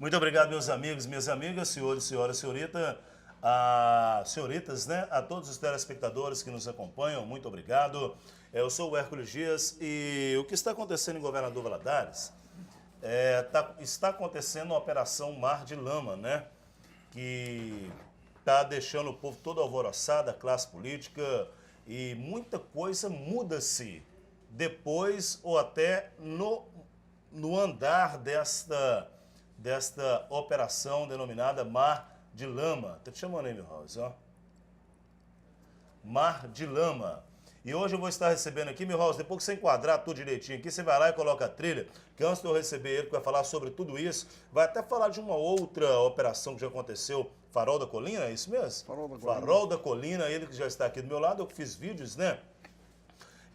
Muito obrigado, meus amigos, minhas amigas, senhores, senhoras, senhoritas, né? A todos os telespectadores que nos acompanham, muito obrigado. Eu sou o Hércules Dias e o que está acontecendo em Governador Valadares está acontecendo uma operação Mar de Lama, né? Que está deixando o povo todo alvoroçado, a classe política, e muita coisa muda-se depois ou até no andar desta operação denominada Mar de Lama. Tô te chamando aí, meu House, ó. Mar de Lama. E hoje eu vou estar recebendo aqui, meu House, depois que você enquadrar tudo direitinho aqui, você vai lá e coloca a trilha, que antes de eu receber ele, que vai falar sobre tudo isso, vai até falar de uma outra operação que já aconteceu, Farol da Colina, é isso mesmo? Farol da Colina. Farol da Colina, ele que já está aqui do meu lado, eu que fiz vídeos, né?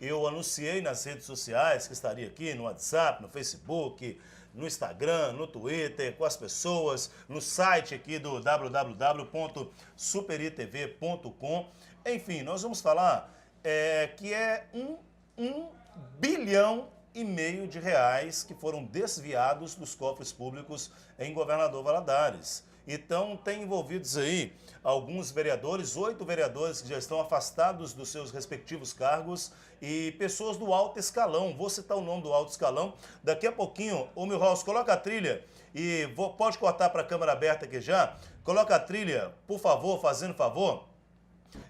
Eu anunciei nas redes sociais que estaria aqui, no WhatsApp, no Facebook, no Instagram, no Twitter, com as pessoas, no site aqui do www.superitv.com. Enfim, nós vamos falar que é 1,5 bilhão de reais que foram desviados dos cofres públicos em Governador Valadares. Então, tem envolvidos aí alguns vereadores, 8 vereadores que já estão afastados dos seus respectivos cargos e pessoas do alto escalão. Vou citar o nome do alto escalão. Daqui a pouquinho, ô Milhouse, coloca a trilha e pode cortar para a câmera aberta aqui já. Coloca a trilha, por favor, fazendo favor.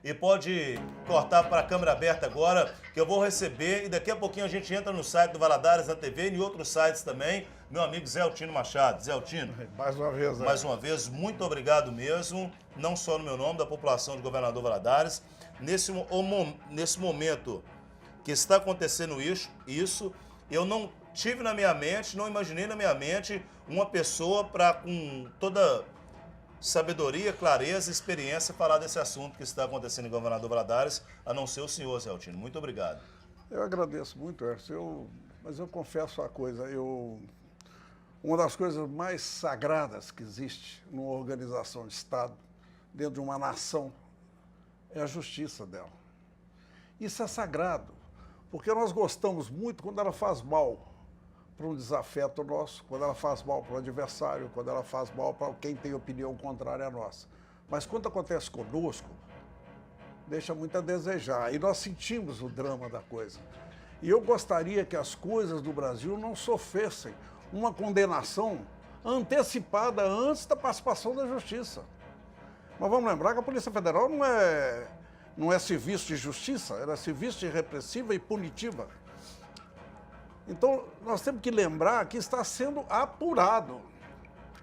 E pode cortar para a câmera aberta agora, que eu vou receber. E daqui a pouquinho a gente entra no site do Valadares na TV e em outros sites também. Meu amigo Zé Altino Machado. Zé Altino, Mais uma vez, né? mais uma vez, muito obrigado mesmo. Não só no meu nome, da população de Governador Valadares. Nesse momento que está acontecendo isso, eu não tive na minha mente, não imaginei na minha mente uma pessoa para, com toda sabedoria, clareza, experiência, falar desse assunto que está acontecendo em Governador Valadares, a não ser o senhor, Zé Altino. Muito obrigado. Eu agradeço muito, Hércules. Mas eu confesso uma coisa, uma das coisas mais sagradas que existe numa organização de Estado, dentro de uma nação, é a justiça dela. Isso é sagrado, porque nós gostamos muito quando ela faz mal para um desafeto nosso, quando ela faz mal para o adversário, quando ela faz mal para quem tem opinião contrária à nossa. Mas quando acontece conosco, deixa muito a desejar. E nós sentimos o drama da coisa. E eu gostaria que as coisas do Brasil não sofressem uma condenação antecipada antes da participação da Justiça. Mas vamos lembrar que a Polícia Federal não é serviço de justiça, ela é serviço de repressiva e punitiva. Então, nós temos que lembrar que está sendo apurado.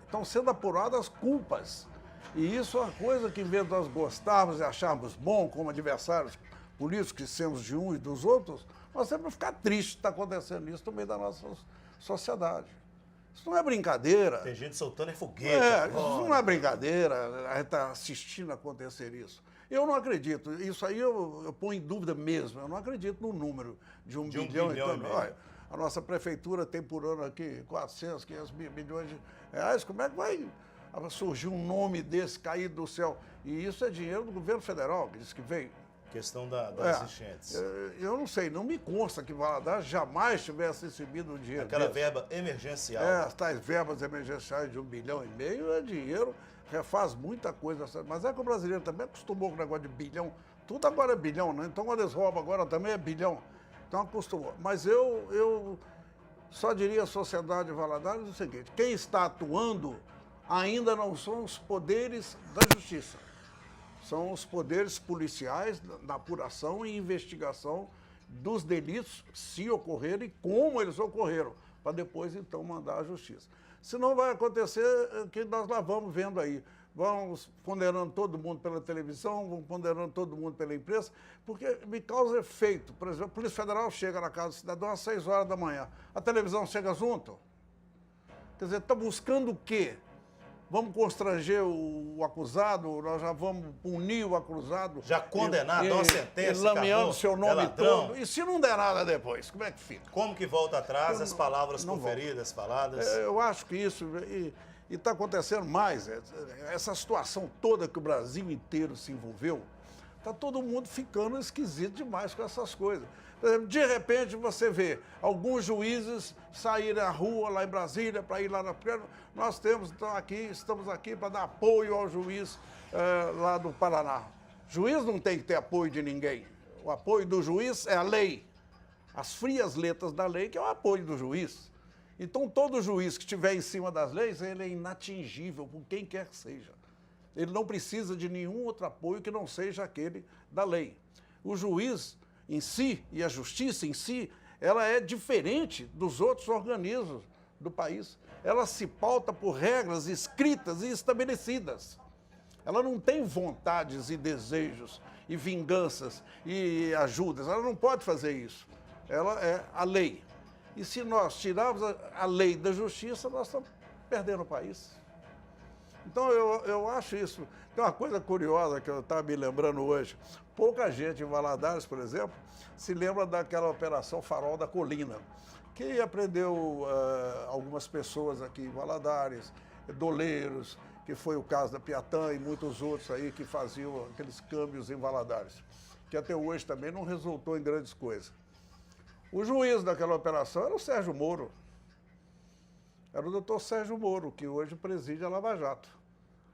Estão sendo apuradas as culpas. E isso é uma coisa que, em vez de nós gostarmos e acharmos bom como adversários políticos que somos de um e dos outros, nós temos que ficar tristes de estar acontecendo isso no meio da nossa sociedade. Isso não é brincadeira. Tem gente soltando foguete. Isso não é brincadeira, a gente está assistindo acontecer isso. Eu não acredito. Isso aí eu ponho em dúvida mesmo. Eu não acredito no número de 1 bilhão e meio. Olha, a nossa prefeitura tem por ano aqui 400, 500 milhões de reais. Como é que vai surgir um nome desse caído do céu? E isso é dinheiro do governo federal, que diz que veio. Questão das enchentes. Eu não sei, não me consta que Valadares jamais tivesse recebido um dinheiro Aquela desse. verba emergencial. As tais verbas emergenciais de 1,5 bilhão é dinheiro, refaz muita coisa. Mas é que o brasileiro também acostumou com o negócio de bilhão. Tudo agora é bilhão, né? Então quando eles roubam agora também é bilhão. Então acostumou. Mas eu só diria à sociedade de Valadares o seguinte: quem está atuando ainda não são os poderes da justiça. São os poderes policiais na apuração e investigação dos delitos, se ocorrerem, como eles ocorreram, para depois, então, mandar à justiça. Senão vai acontecer o que nós lá vamos vendo aí. Vamos ponderando todo mundo pela televisão, vamos ponderando todo mundo pela imprensa, porque me causa efeito. Por exemplo, a Polícia Federal chega na casa do cidadão às 6 horas da manhã. A televisão chega junto? Quer dizer, está buscando o quê? Vamos constranger o acusado, nós já vamos punir o acusado. Já condenar, dar uma sentença, lameando seu nome todo. E se não der nada depois, como é que fica? Como que volta atrás as palavras proferidas, faladas? Eu acho que isso... E está acontecendo mais. Essa situação toda que o Brasil inteiro se envolveu Está todo mundo ficando esquisito demais com essas coisas. Por exemplo, de repente você vê alguns juízes saírem à rua lá em Brasília para ir lá na... Nós estamos aqui para dar apoio ao juiz lá do Paraná. Juiz não tem que ter apoio de ninguém. O apoio do juiz é a lei. As frias letras da lei que é o apoio do juiz. Então todo juiz que estiver em cima das leis, ele é inatingível por quem quer que seja. Ele não precisa de nenhum outro apoio que não seja aquele da lei. O juiz em si e a justiça em si, ela é diferente dos outros organismos do país. Ela se pauta por regras escritas e estabelecidas. Ela não tem vontades e desejos e vinganças e ajudas. Ela não pode fazer isso. Ela é a lei. E se nós tirarmos a lei da justiça, nós estamos perdendo o país. Então, eu acho isso. Tem uma coisa curiosa que eu estava me lembrando hoje. Pouca gente em Valadares, por exemplo, se lembra daquela Operação Farol da Colina, que aprendeu algumas pessoas aqui em Valadares, doleiros, que foi o caso da Piatã e muitos outros aí que faziam aqueles câmbios em Valadares, que até hoje também não resultou em grandes coisas. O juiz daquela operação era o Sérgio Moro. Era o doutor Sérgio Moro, que hoje preside a Lava Jato.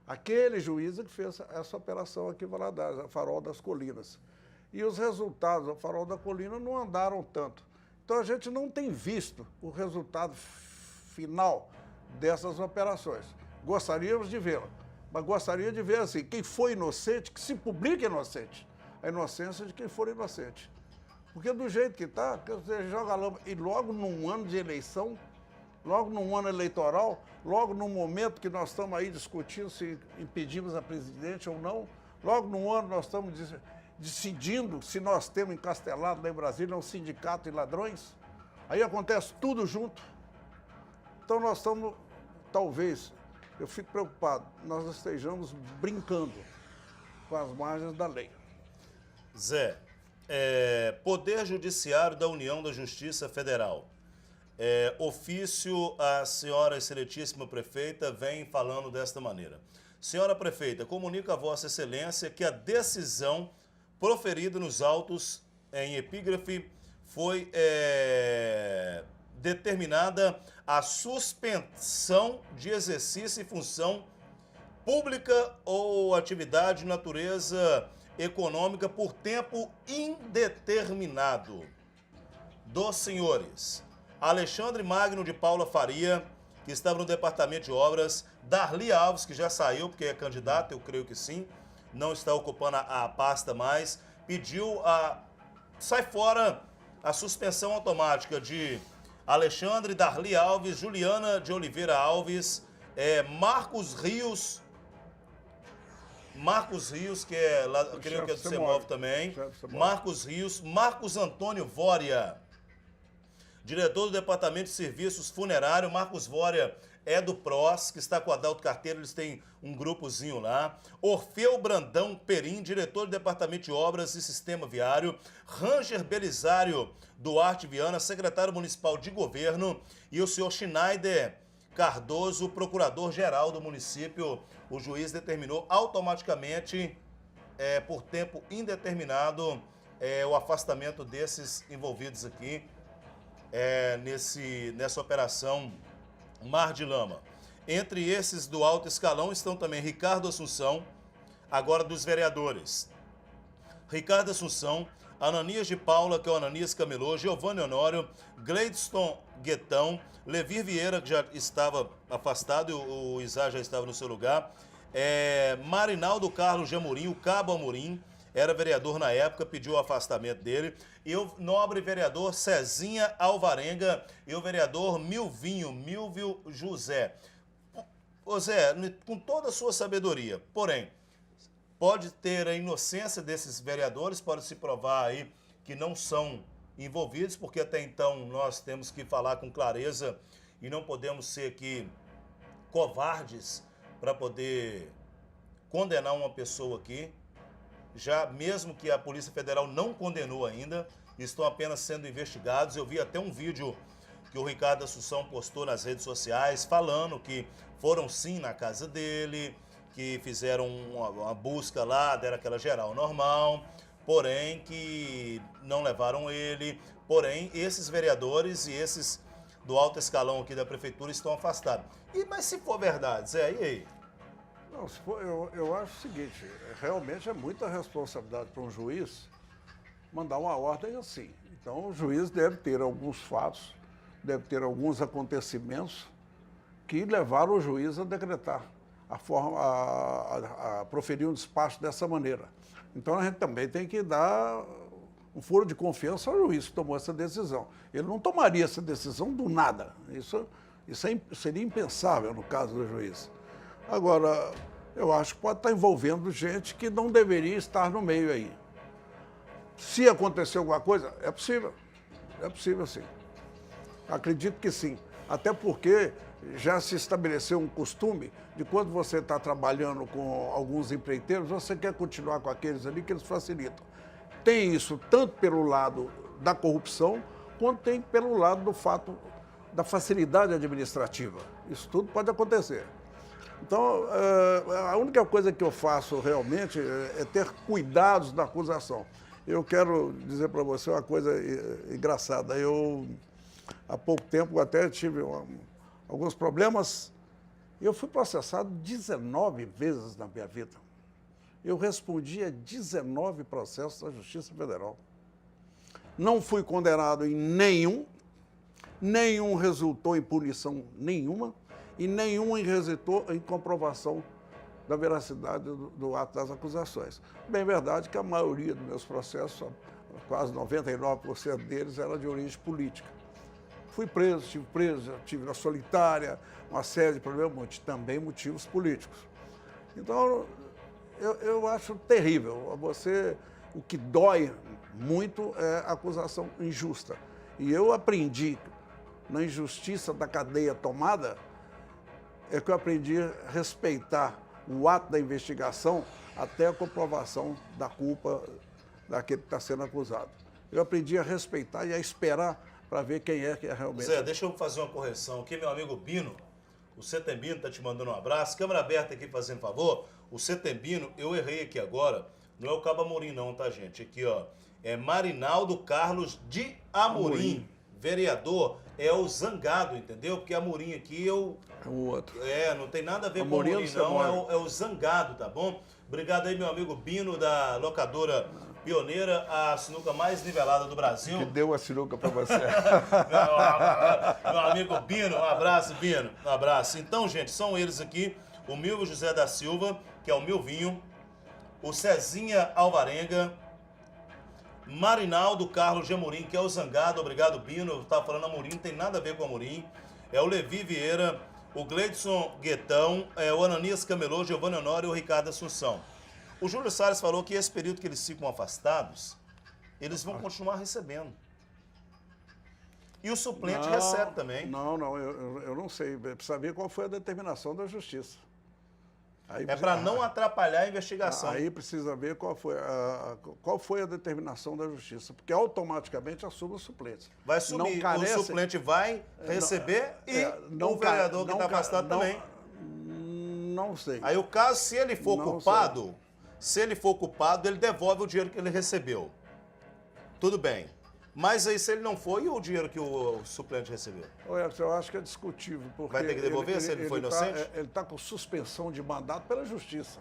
Aquele juiz que fez essa operação aqui em Valadares, a Farol das Colinas. E os resultados da Farol da Colina não andaram tanto. Então a gente não tem visto o resultado final dessas operações. Gostaríamos de vê-la, mas gostaria de ver assim, quem foi inocente, que se publique inocente. A inocência de quem for inocente. Porque do jeito que está, você joga lama, e logo num ano de eleição, logo num ano eleitoral, logo no momento que nós estamos aí discutindo se impedimos a presidente ou não, logo num ano nós estamos decidindo se nós temos encastelado lá em Brasília um sindicato de ladrões, aí acontece tudo junto. Então nós estamos, talvez, eu fico preocupado, nós estejamos brincando com as margens da lei. Zé, Poder Judiciário da União da Justiça Federal. Ofício, a senhora excelentíssima prefeita vem falando desta maneira. Senhora prefeita, comunica a Vossa Excelência que a decisão proferida nos autos em epígrafe foi determinada a suspensão de exercício e função pública ou atividade de natureza econômica por tempo indeterminado dos senhores Alexandre Magno de Paula Faria, que estava no Departamento de Obras, Darli Alves, que já saiu, porque é candidato, eu creio que sim, não está ocupando a pasta mais, pediu sai fora a suspensão automática de Alexandre, Darli Alves, Juliana de Oliveira Alves, Marcos Rios, que é lá, creio que é do CEMOV também, Marcos Rios, Marcos Antônio Vória, diretor do Departamento de Serviços Funerário. Marcos Vória é do PROS, que está com a Adalto Carteiro, eles têm um grupozinho lá. Orfeu Brandão Perim, diretor do Departamento de Obras e Sistema Viário. Ranger Belisário Duarte Viana, secretário municipal de governo. E o senhor Schneider Cardoso, procurador-geral do município. O juiz determinou automaticamente, por tempo indeterminado, o afastamento desses envolvidos aqui nessa operação Mar de Lama. Entre esses do alto escalão estão também Ricardo Assunção, agora dos vereadores. Ricardo Assunção, Ananias de Paula, que é o Ananias Camelô, Giovanni Honório, Gleidson Guetão, Levir Vieira, que já estava afastado, o Isá já estava no seu lugar, Marinaldo Carlos de Amorim, o Cabo Amorim, era vereador na época, pediu o afastamento dele, e o nobre vereador Cezinha Alvarenga e o vereador Milvio José. Ô Zé, com toda a sua sabedoria, porém, pode ter a inocência desses vereadores, pode se provar aí que não são envolvidos, porque até então nós temos que falar com clareza e não podemos ser aqui covardes para poder condenar uma pessoa aqui. Já mesmo que a Polícia Federal não condenou ainda, estão apenas sendo investigados. Eu vi até um vídeo que o Ricardo Assunção postou nas redes sociais, falando que foram sim na casa dele, que fizeram uma busca lá, deram aquela geral normal, porém que não levaram ele, porém esses vereadores e esses do alto escalão aqui da prefeitura estão afastados. Mas se for verdade, Zé, e aí? Não, se for, eu acho o seguinte, realmente é muita responsabilidade para um juiz mandar uma ordem assim. Então o juiz deve ter alguns fatos, deve ter alguns acontecimentos que levaram o juiz a decretar a proferir um despacho dessa maneira. Então a gente também tem que dar um foro de confiança ao juiz que tomou essa decisão. Ele não tomaria essa decisão do nada. Isso seria impensável no caso do juiz. Agora, eu acho que pode estar envolvendo gente que não deveria estar no meio aí. Se acontecer alguma coisa, é possível sim. Acredito que sim. Até porque já se estabeleceu um costume de quando você está trabalhando com alguns empreiteiros, você quer continuar com aqueles ali que eles facilitam. Tem isso tanto pelo lado da corrupção, quanto tem pelo lado do fato da facilidade administrativa. Isso tudo pode acontecer. Então, a única coisa que eu faço realmente é ter cuidados na acusação. Eu quero dizer para você uma coisa engraçada. Eu, há pouco tempo, até tive alguns problemas. Eu fui processado 19 vezes na minha vida. Eu respondi a 19 processos da Justiça Federal. Não fui condenado em nenhum resultou em punição nenhuma e nenhum resultou em comprovação da veracidade do ato das acusações. Bem verdade que a maioria dos meus processos, quase 99% deles, era de origem política. Fui preso, tive na solitária, uma série de problemas, também motivos políticos. Então, eu acho terrível. O que dói muito é a acusação injusta. E eu aprendi, na injustiça da cadeia tomada, é que eu aprendi a respeitar o ato da investigação até a comprovação da culpa daquele que está sendo acusado. Eu aprendi a respeitar e a esperar para ver quem é que é realmente. Zé, deixa eu fazer uma correção aqui, meu amigo Bino. O Setembino está te mandando um abraço. Câmera aberta aqui, fazendo favor. O Setembino, eu errei aqui agora. Não é o Cabo Amorim não, tá, gente? Aqui, ó. É Marinaldo Carlos de Amorim. Vereador é o Zangado, entendeu? Porque Amorim aqui é o outro. Não tem nada a ver com Amorim, não. É o Zangado, tá bom? Obrigado aí, meu amigo Bino, da locadora Pioneira, a sinuca mais nivelada do Brasil. Que deu a sinuca para você. Meu amigo Bino, um abraço, Bino. Um abraço. Então, gente, são eles aqui, o Milvio José da Silva, que é o Milvinho, o Cezinha Alvarenga, Marinaldo Carlos de Amorim, que é o Zangado. Obrigado, Bino. Eu estava falando Amorim, não tem nada a ver com Amorim. É o Levi Vieira, o Gleidson Guetão, o Ananias Camelô, Giovanni Honório e o Ricardo Assunção. O Júlio Salles falou que esse período que eles ficam afastados, eles vão continuar recebendo. E o suplente recebe também. Não, eu não sei. Precisa ver qual foi a determinação da Justiça. Para não atrapalhar a investigação. Aí precisa ver qual foi a determinação da Justiça, porque automaticamente assume o suplente. Vai subir, o suplente vai receber o vereador que está afastado também. Não sei. Aí o caso, se ele for culpado, ele devolve o dinheiro que ele recebeu. Tudo bem. Mas aí, se ele não for, e o dinheiro que o suplente recebeu? Eu acho que é discutível. Porque vai ter que devolver se ele foi inocente? Ele está com suspensão de mandato pela Justiça.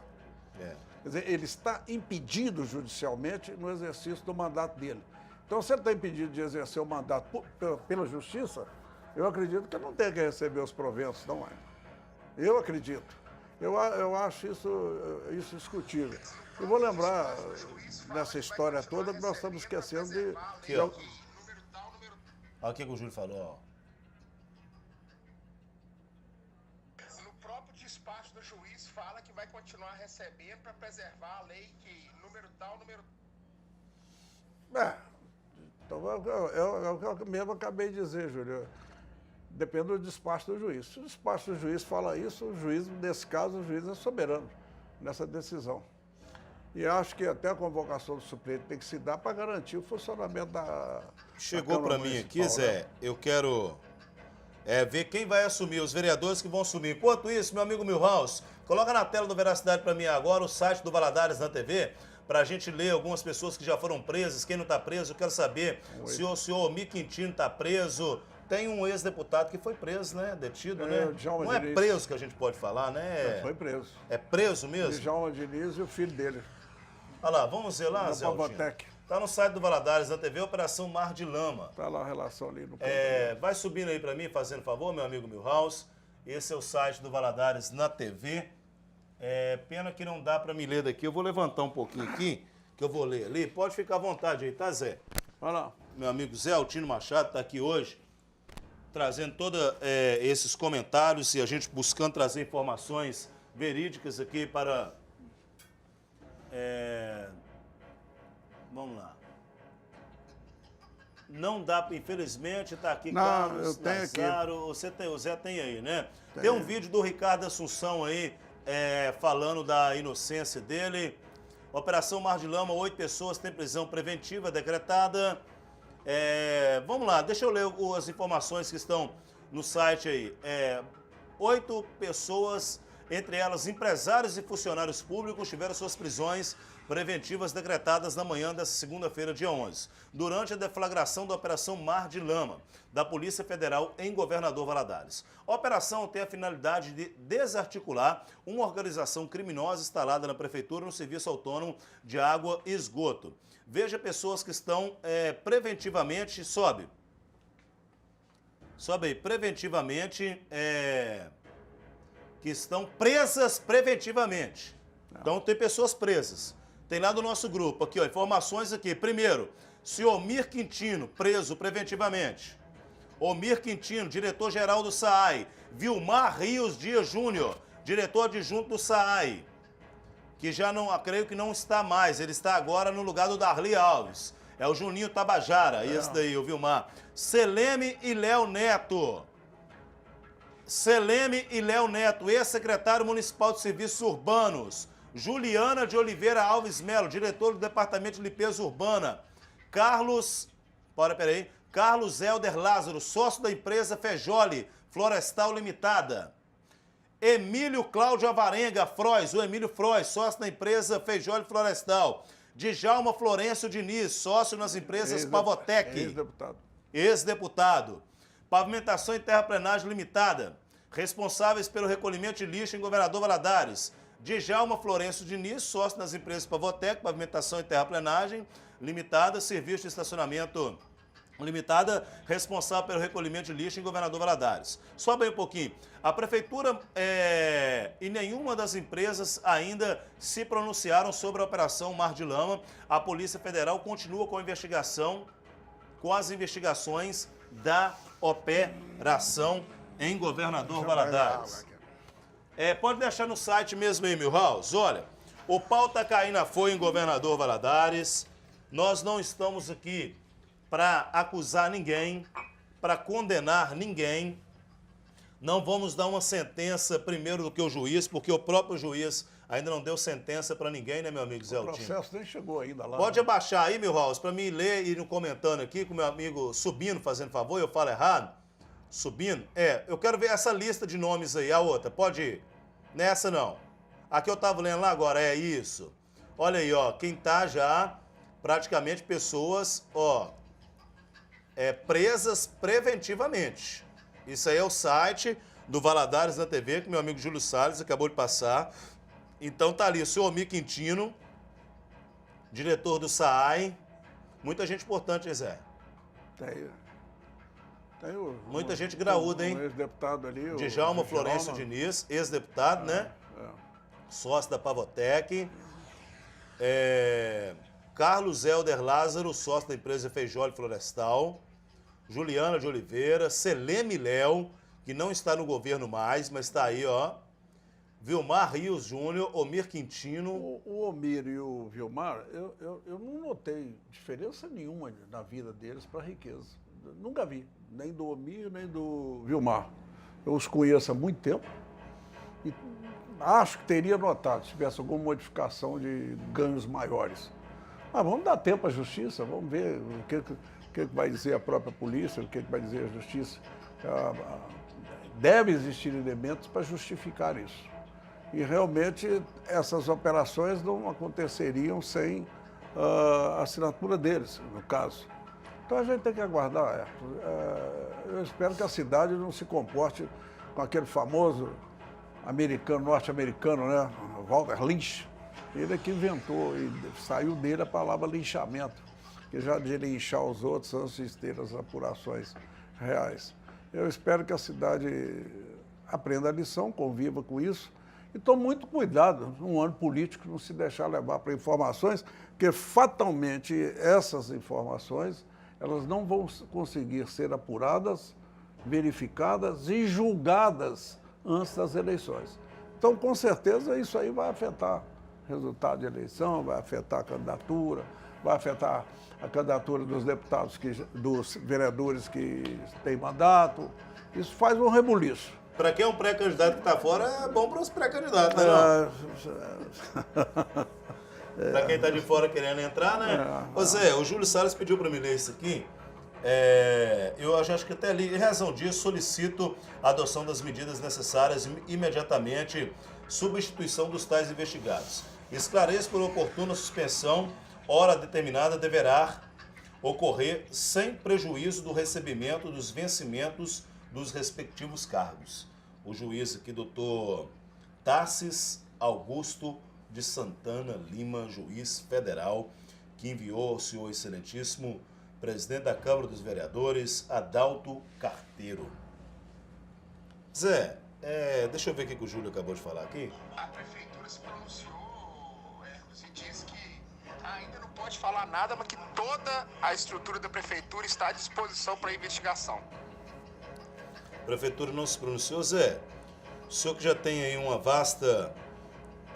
Quer dizer, ele está impedido judicialmente no exercício do mandato dele. Então, se ele está impedido de exercer o mandato pela Justiça, eu acredito que ele não tem que receber os proventos, não é? Eu acredito. Eu acho isso discutível. Eu vou lembrar nessa história toda que nós estamos esquecendo de... Aqui, ó. Olha o que o Júlio falou, ó. No próprio despacho do juiz fala que vai continuar recebendo para preservar a lei que número tal. Então é o que eu mesmo acabei de dizer, Júlio. Depende do despacho do juiz. Se o despacho do juiz fala isso, o juiz, nesse caso, o juiz é soberano nessa decisão. E acho que até a convocação do suplente tem que se dar para garantir o funcionamento da Chegou para mim aqui, Zé, eu quero ver quem vai assumir, os vereadores que vão assumir. Enquanto isso, meu amigo Milhouse, coloca na tela do Veracidade para mim agora o site do Valadares na TV, para a gente ler algumas pessoas que já foram presas, quem não está preso. Eu quero saber se o senhor Omir Quintino está preso. Tem um ex-deputado que foi preso, né? Detido, né? Djalma Não é Diniz. preso que a gente pode falar, né? Foi preso. É preso mesmo? Djalma Diniz e o filho dele. Olha lá, vamos ver lá, Zé Altino. Pavotec. Tá no site do Valadares na TV, Operação Mar de Lama. Tá lá a relação ali no Vai subindo aí para mim, fazendo favor, meu amigo Milhouse. Esse é o site do Valadares na TV. Pena que não dá para me ler daqui. Eu vou levantar um pouquinho aqui, que eu vou ler ali. Pode ficar à vontade aí, tá, Zé? Olha lá. Meu amigo Zé Altino Machado está aqui hoje, trazendo todos esses comentários e a gente buscando trazer informações verídicas aqui para... Vamos lá. Não dá, infelizmente, tá aqui Não, Carlos eu tenho Nazaro. O Zé tem aí, né? Tem. Tem um vídeo do Ricardo Assunção aí, falando da inocência dele. Operação Mar de Lama, 8 pessoas têm prisão preventiva decretada. Vamos lá, deixa eu ler as informações que estão no site aí. 8 pessoas, entre elas empresários e funcionários públicos, tiveram suas prisões preventivas decretadas na manhã dessa segunda-feira, dia 11, durante a deflagração da Operação Mar de Lama, da Polícia Federal em Governador Valadares. A operação tem a finalidade de desarticular uma organização criminosa instalada na Prefeitura no Serviço Autônomo de Água e Esgoto. Veja pessoas que estão preventivamente, sobe aí, preventivamente, que estão presas preventivamente. Então tem pessoas presas. Tem lá do nosso grupo, aqui, ó, informações aqui. Primeiro, senhor Omir Quintino, preso preventivamente. Omir Quintino, diretor-geral do SAAI. Vilmar Rios Dias Júnior, diretor adjunto do SAAI. Que já não, creio que não está mais. Ele está agora no lugar do Darli Alves. É o Juninho Tabajara, esse daí, o Vilmar. Seleme e Léo Neto. Seleme e Léo Neto, ex-secretário municipal de serviços urbanos. Juliana de Oliveira Alves Melo, diretor do Departamento de Limpeza Urbana. Carlos Helder Lázaro, sócio da empresa Fejoli Florestal Limitada. Emílio Cláudio Avarenga Frois, o Emílio Frois, sócio da empresa Fejoli Florestal. Djalma Florencio Diniz, sócio nas empresas Pavotec. Ex-deputado. Pavimentação e Terraplenagem Limitada. Responsáveis pelo recolhimento de lixo em Governador Valadares. Djalma Florencio Diniz, sócio nas empresas Pavotec, Pavimentação e Terraplenagem Limitada, Serviço de Estacionamento Limitada, responsável pelo recolhimento de lixo em Governador Valadares. Sobe aí um pouquinho. A Prefeitura e nenhuma das empresas ainda se pronunciaram sobre a Operação Mar de Lama. A Polícia Federal continua com as investigações da operação em Governador Valadares. Pode deixar no site mesmo aí, Milhouse. Olha, o pau tá caindo a folha em Governador Valadares. Nós não estamos aqui para acusar ninguém, para condenar ninguém. Não vamos dar uma sentença primeiro do que o juiz, porque o próprio juiz ainda não deu sentença para ninguém, né, meu amigo Zé Altino? O processo nem chegou ainda lá. Pode abaixar aí, Milhouse, para mim ler e ir comentando aqui com o meu amigo Subindo, fazendo favor, eu falo errado. Subindo? Eu quero ver essa lista de nomes aí, a outra, pode ir. Nessa não. A que eu tava lendo lá agora, é isso. Olha aí, ó, quem tá já, praticamente pessoas, presas preventivamente. Isso aí é o site do Valadares na TV, que meu amigo Júlio Salles acabou de passar. Então tá ali, o senhor Omir Quintino, diretor do SAAI. Muita gente importante, hein, Zé? Muita gente graúda, hein? Um ex-deputado ali. Djalma Florencio Diniz, ex-deputado, né? Sócio da Pavotec. Carlos Helder Lázaro, sócio da empresa Fejoli Florestal. Juliana de Oliveira. Seleme Léo, que não está no governo mais, mas está aí, ó. Vilmar Rios Júnior, Omir Quintino. O Omir e o Vilmar, eu não notei diferença nenhuma na vida deles para a riqueza. Nunca vi, nem do Omir, nem do Vilmar. Eu os conheço há muito tempo e acho que teria notado se tivesse alguma modificação de ganhos maiores. Mas vamos dar tempo à justiça, vamos ver o que vai dizer a própria polícia, o que vai dizer a justiça. Deve existir elementos para justificar isso. E realmente essas operações não aconteceriam sem a assinatura deles, no caso. Então a gente tem que aguardar, Ayrton. Eu espero que a cidade não se comporte com aquele famoso norte-americano, né? Walter Lynch. Ele é que inventou e saiu dele a palavra linchamento, que já de linchar os outros antes de ter as apurações reais. Eu espero que a cidade aprenda a lição, conviva com isso e tome muito cuidado num ano político, não se deixar levar para informações, porque fatalmente essas informações elas não vão conseguir ser apuradas, verificadas e julgadas antes das eleições. Então, com certeza, isso aí vai afetar o resultado de eleição, vai afetar a candidatura, vai afetar a candidatura dos deputados, dos vereadores que têm mandato. Isso faz um rebuliço. Para quem é um pré-candidato que está fora, é bom para os pré-candidatos, né? Para quem está de fora querendo entrar, né? Ô Zé, o Júlio Salles pediu para me ler isso aqui. Eu acho que até ali, em razão disso, solicito a adoção das medidas necessárias imediatamente, substituição dos tais investigados. Esclareço por oportuna suspensão, hora determinada deverá ocorrer sem prejuízo do recebimento dos vencimentos dos respectivos cargos. O juiz aqui, doutor Tarsis Augusto de Santana Lima, juiz federal, que enviou ao senhor excelentíssimo presidente da Câmara dos Vereadores, Adalto Carteiro. Zé, deixa eu ver o que o Júlio acabou de falar aqui. A prefeitura se pronunciou, Hermes, e disse que ainda não pode falar nada, mas que toda a estrutura da prefeitura está à disposição para investigação. A prefeitura não se pronunciou, Zé. O senhor que já tem aí uma vasta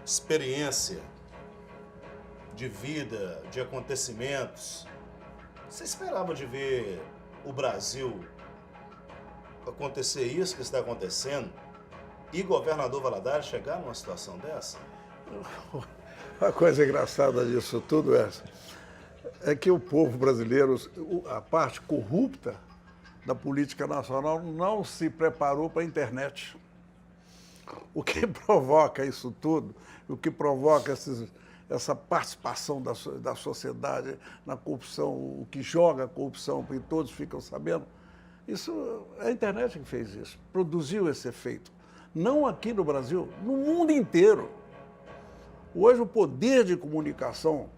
experiência de vida, de acontecimentos, você esperava de ver o Brasil acontecer isso que está acontecendo e governador Valadares chegar numa situação dessa? A coisa engraçada disso tudo é que o povo brasileiro, a parte corrupta da política nacional, não se preparou para a internet. O que provoca isso tudo, o que provoca essa participação da sociedade na corrupção, o que joga a corrupção, e todos ficam sabendo, isso é a internet que fez isso, produziu esse efeito. Não aqui no Brasil, no mundo inteiro. Hoje o poder de comunicação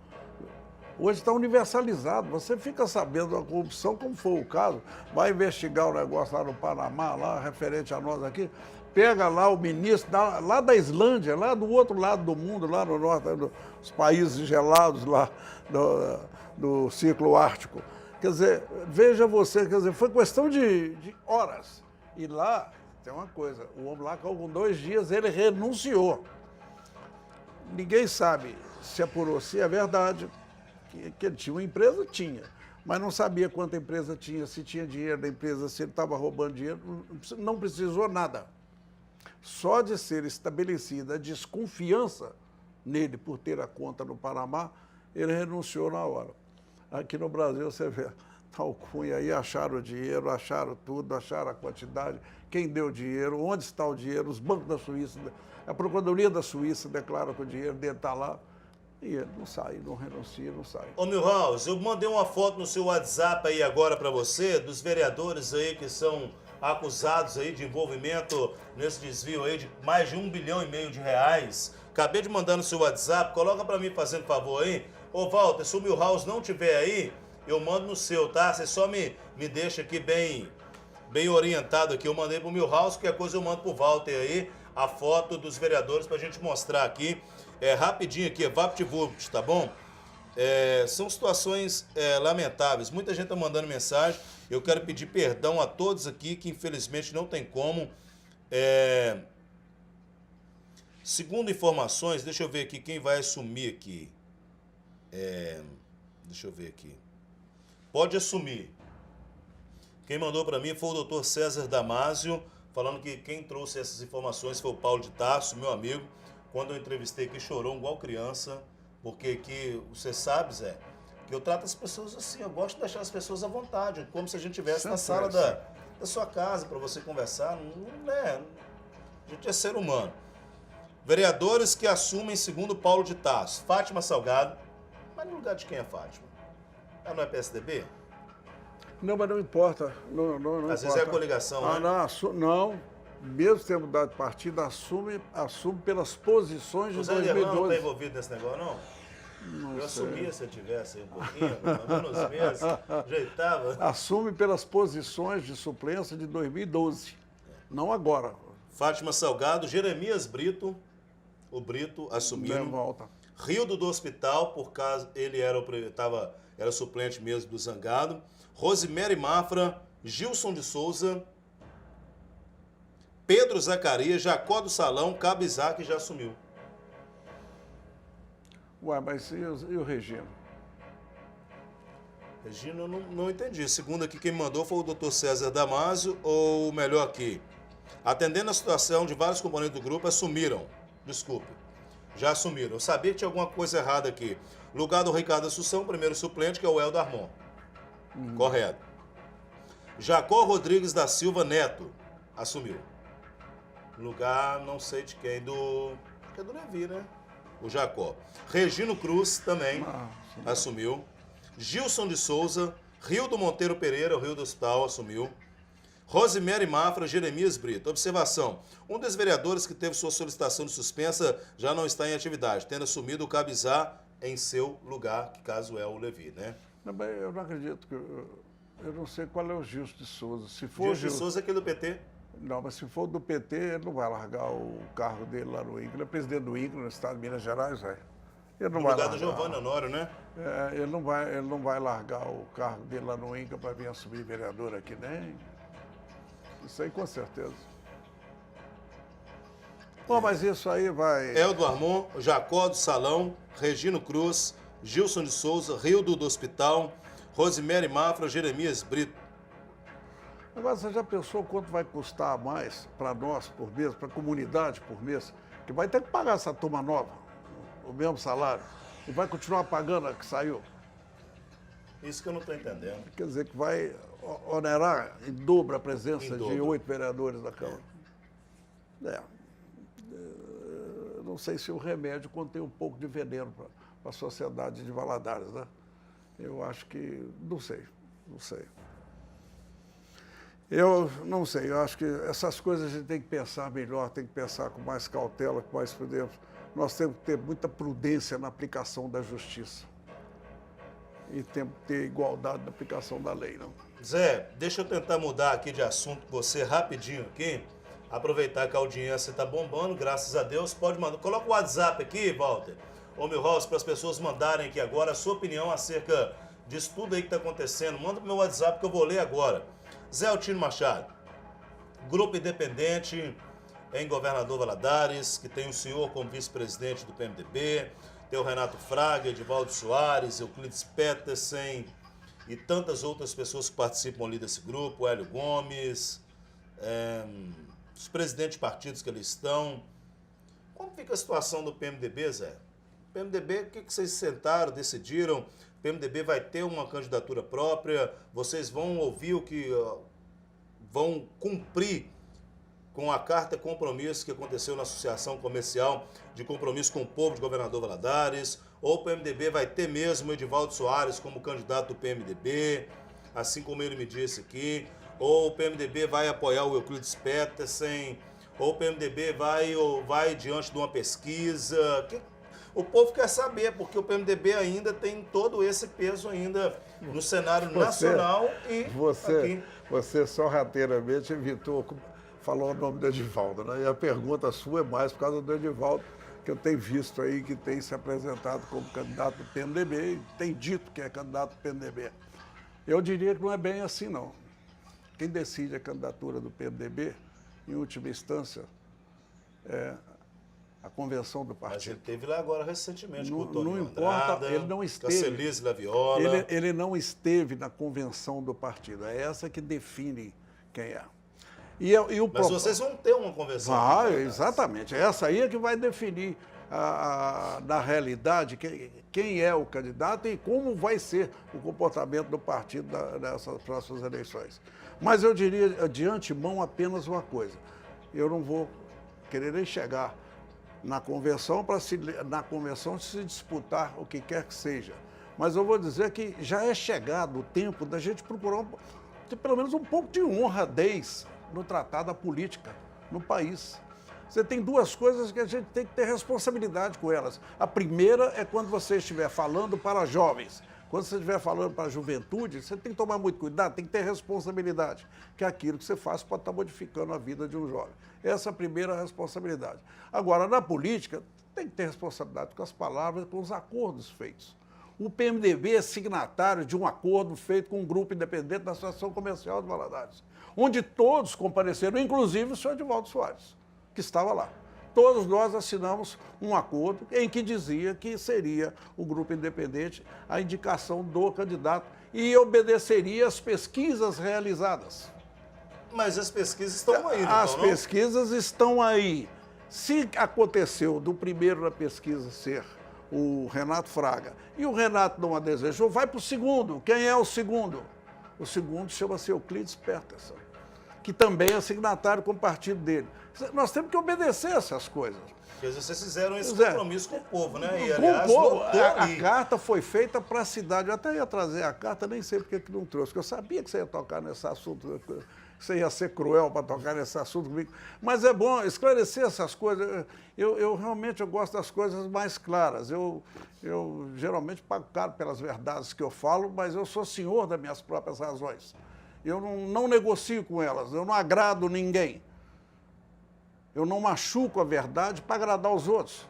hoje está universalizado. Você fica sabendo da corrupção, como foi o caso, vai investigar o negócio lá no Panamá, lá referente a nós aqui, pega lá o ministro, lá da Islândia, lá do outro lado do mundo, lá no norte, dos países gelados lá do Círculo Ártico. Quer dizer, veja você, quer dizer, foi questão de horas. E lá, tem uma coisa, o homem lá, com 2 dias, ele renunciou. Ninguém sabe se apurou, se é verdade que ele tinha uma empresa, tinha. Mas não sabia quanta empresa tinha, se tinha dinheiro da empresa, se ele estava roubando dinheiro, não precisou nada. Só de ser estabelecida a desconfiança nele por ter a conta no Panamá, ele renunciou na hora. Aqui no Brasil, você vê, tal Cunha aí, acharam o dinheiro, acharam tudo, acharam a quantidade, quem deu o dinheiro, onde está o dinheiro, os bancos da Suíça, a Procuradoria da Suíça declara que o dinheiro dele está lá, e ele não sai, não renuncia, não sai. Ô Milhouse, eu mandei uma foto no seu WhatsApp aí agora para você, dos vereadores aí que são acusados aí de envolvimento nesse desvio aí de mais de R$1,5 bilhão de reais. Acabei de mandar no seu WhatsApp, coloca para mim fazendo favor aí. Ô Walter, se o Milhouse não tiver aí, eu mando no seu, tá? Você só me deixa aqui bem orientado aqui. Eu mandei pro Milhouse, qualquer coisa eu mando pro Walter aí, a foto dos vereadores pra gente mostrar aqui. Rapidinho aqui, VaptVupt, tá bom? São situações lamentáveis. Muita gente tá mandando mensagem. Eu quero pedir perdão a todos aqui, que infelizmente não tem como. Segundo informações, deixa eu ver aqui quem vai assumir aqui. Deixa eu ver aqui. Pode assumir. Quem mandou para mim foi o doutor César Damásio, falando que quem trouxe essas informações foi o Paulo de Tarso, meu amigo. Quando eu entrevistei aqui, chorou igual criança, porque aqui, você sabe, Zé, que eu trato as pessoas assim, eu gosto de deixar as pessoas à vontade, como se a gente estivesse na sala da sua casa para você conversar. Não é. A gente é ser humano. Vereadores que assumem segundo Paulo de Tarso. Fátima Salgado. Mas no lugar de quem é Fátima? Ela não é PSDB? Não, mas não importa. Não Às importa. vezes é a coligação, né? Não, mesmo tendo mudado de partido, assume pelas posições de O Zé Lerlan não 2012. está envolvido nesse negócio, não? Não Eu sei. assumia se eu tivesse aí um pouquinho, pelo menos uns meses, ajeitava. Assume pelas posições de suplência de 2012. Não agora. Fátima Salgado, Jeremias Brito, o Brito assumindo. Não volta. Rildo do Hospital, por caso ele era suplente mesmo do Zangado. Rosemary Mafra, Gilson de Souza, Pedro Zacarias, Jacó do Salão, Cabo Isaac já assumiu. Ué, mas e o Regina? Regina, eu não entendi. Segundo aqui, quem mandou foi o Dr. César Damasio, ou melhor aqui, atendendo a situação de vários componentes do grupo, assumiram. Desculpe, já assumiram. Eu sabia que tinha alguma coisa errada aqui. Lugar do Ricardo Assunção, primeiro suplente, que é o Helder Armon. Correto. Jacó Rodrigues da Silva Neto assumiu. Lugar, não sei de quem, acho que é do Levi, né? O Jacó. Regino Cruz também assumiu. Gilson de Souza, Rildo Monteiro Pereira, o Rio do Hospital, assumiu. Rosemary Mafra, Jeremias Brito. Observação: um dos vereadores que teve sua solicitação de suspensa já não está em atividade, tendo assumido o Cabizá em seu lugar, que caso é o Levi, né? Não, mas eu não acredito que... Eu não sei qual é o Gilson de Souza. Se for Gilson de Souza é aquele do PT. Não, mas se for do PT, ele não vai largar o cargo dele lá no INCRA. Ele é presidente do INCRA no estado de Minas Gerais, velho. Ele não No vai lugar do largar. Giovanni Honório, né? Ele não vai largar o cargo dele lá no INCRA para vir assumir vereador aqui, nem. Isso aí com certeza. Bom, mas isso aí vai... Helder Armon, Jacó do Salão, Regino Cruz, Gilson de Souza, Rildo do Hospital, Rosemary Mafra, Jeremias Brito. Agora, você já pensou quanto vai custar a mais para nós por mês, para a comunidade por mês? Que vai ter que pagar essa turma nova, o mesmo salário, e vai continuar pagando a que saiu. Isso que eu não estou entendendo. Quer dizer, que vai onerar em dobro a presença Em de dobro. 8 vereadores da Câmara. Não sei se o remédio contém um pouco de veneno para a sociedade de Valadares, né? Eu acho que... Não sei. Eu não sei, eu acho que essas coisas a gente tem que pensar melhor, tem que pensar com mais cautela, com mais prudência. Nós temos que ter muita prudência na aplicação da justiça. E temos que ter igualdade na aplicação da lei, não? Zé, deixa eu tentar mudar aqui de assunto com você rapidinho aqui. Aproveitar que a audiência está bombando, graças a Deus. Pode mandar. Coloca o WhatsApp aqui, Walter. Ô, Milhouse, para as pessoas mandarem aqui agora a sua opinião acerca disso tudo aí que está acontecendo. Manda pro meu WhatsApp que eu vou ler agora. Zé Altino Machado, grupo independente em Governador Valadares, que tem o senhor como vice-presidente do PMDB, tem o Renato Fraga, Edivaldo Soares, Euclides Petersen e tantas outras pessoas que participam ali desse grupo, Hélio Gomes, os presidentes de partidos que ali estão. Como fica a situação do PMDB, Zé? PMDB, o que vocês sentaram, decidiram? O PMDB vai ter uma candidatura própria? Vocês vão ouvir o que... vão cumprir com a carta compromisso que aconteceu na Associação Comercial de Compromisso com o Povo de Governador Valadares? Ou o PMDB vai ter mesmo o Edivaldo Soares como candidato do PMDB, assim como ele me disse aqui? Ou o PMDB vai apoiar o Euclides Petersen? Ou o PMDB vai diante de uma pesquisa? O povo quer saber, porque o PMDB ainda tem todo esse peso ainda no cenário nacional e aqui. Você sorrateiramente falou o nome do Edivaldo, né? E a pergunta sua é mais por causa do Edivaldo, que eu tenho visto aí que tem se apresentado como candidato do PMDB e tem dito que é candidato do PMDB. Eu diria que não é bem assim, não. Quem decide a candidatura do PMDB, em última instância, é a convenção do partido. Mas ele esteve lá agora recentemente com o Tony Não importa, Andrada, ele não com a esteve. Celise Laviola. Ele não esteve na convenção do partido. É essa que define quem é. Mas vocês vão ter uma convenção. Exatamente. Essa aí é que vai definir na realidade, quem é o candidato e como vai ser o comportamento do partido nessas próximas eleições. Mas eu diria de antemão apenas uma coisa. Eu não vou querer nem chegar na convenção se disputar o que quer que seja. Mas eu vou dizer que já é chegado o tempo da gente procurar pelo menos um pouco de honradez no tratado da política no país. Você tem duas coisas que a gente tem que ter responsabilidade com elas. A primeira é quando você estiver falando para jovens. Quando você estiver falando para a juventude, você tem que tomar muito cuidado, tem que ter responsabilidade, que aquilo que você faz pode estar modificando a vida de um jovem. Essa é a primeira responsabilidade. Agora, na política, tem que ter responsabilidade com as palavras, com os acordos feitos. O PMDB é signatário de um acordo feito com um grupo independente da Associação Comercial de Valadares, onde todos compareceram, inclusive o senhor Edivaldo Soares, que estava lá. Todos nós assinamos um acordo em que dizia que seria o grupo independente a indicação do candidato e obedeceria às pesquisas realizadas. Mas as pesquisas estão aí, não As estão, não? pesquisas estão aí. Se aconteceu do primeiro na pesquisa ser o Renato Fraga e o Renato não a desejou, vai para o segundo. Quem é o segundo? O segundo chama-se Euclides Peterson, que também é signatário com o partido dele. Nós temos que obedecer essas coisas. Porque vocês fizeram esse compromisso com o povo, né? E, Com aliás, o povo, votou a ali. carta foi feita para a cidade. Eu até ia trazer a carta, nem sei porque que não trouxe, porque eu sabia que você ia tocar nesse assunto, que você ia ser cruel para tocar nesse assunto comigo. Mas é bom esclarecer essas coisas. Eu realmente gosto das coisas mais claras. Eu geralmente pago caro pelas verdades que eu falo, mas eu sou senhor das minhas próprias razões. Eu não negocio com elas, eu não agrado ninguém. Eu não machuco a verdade para agradar os outros.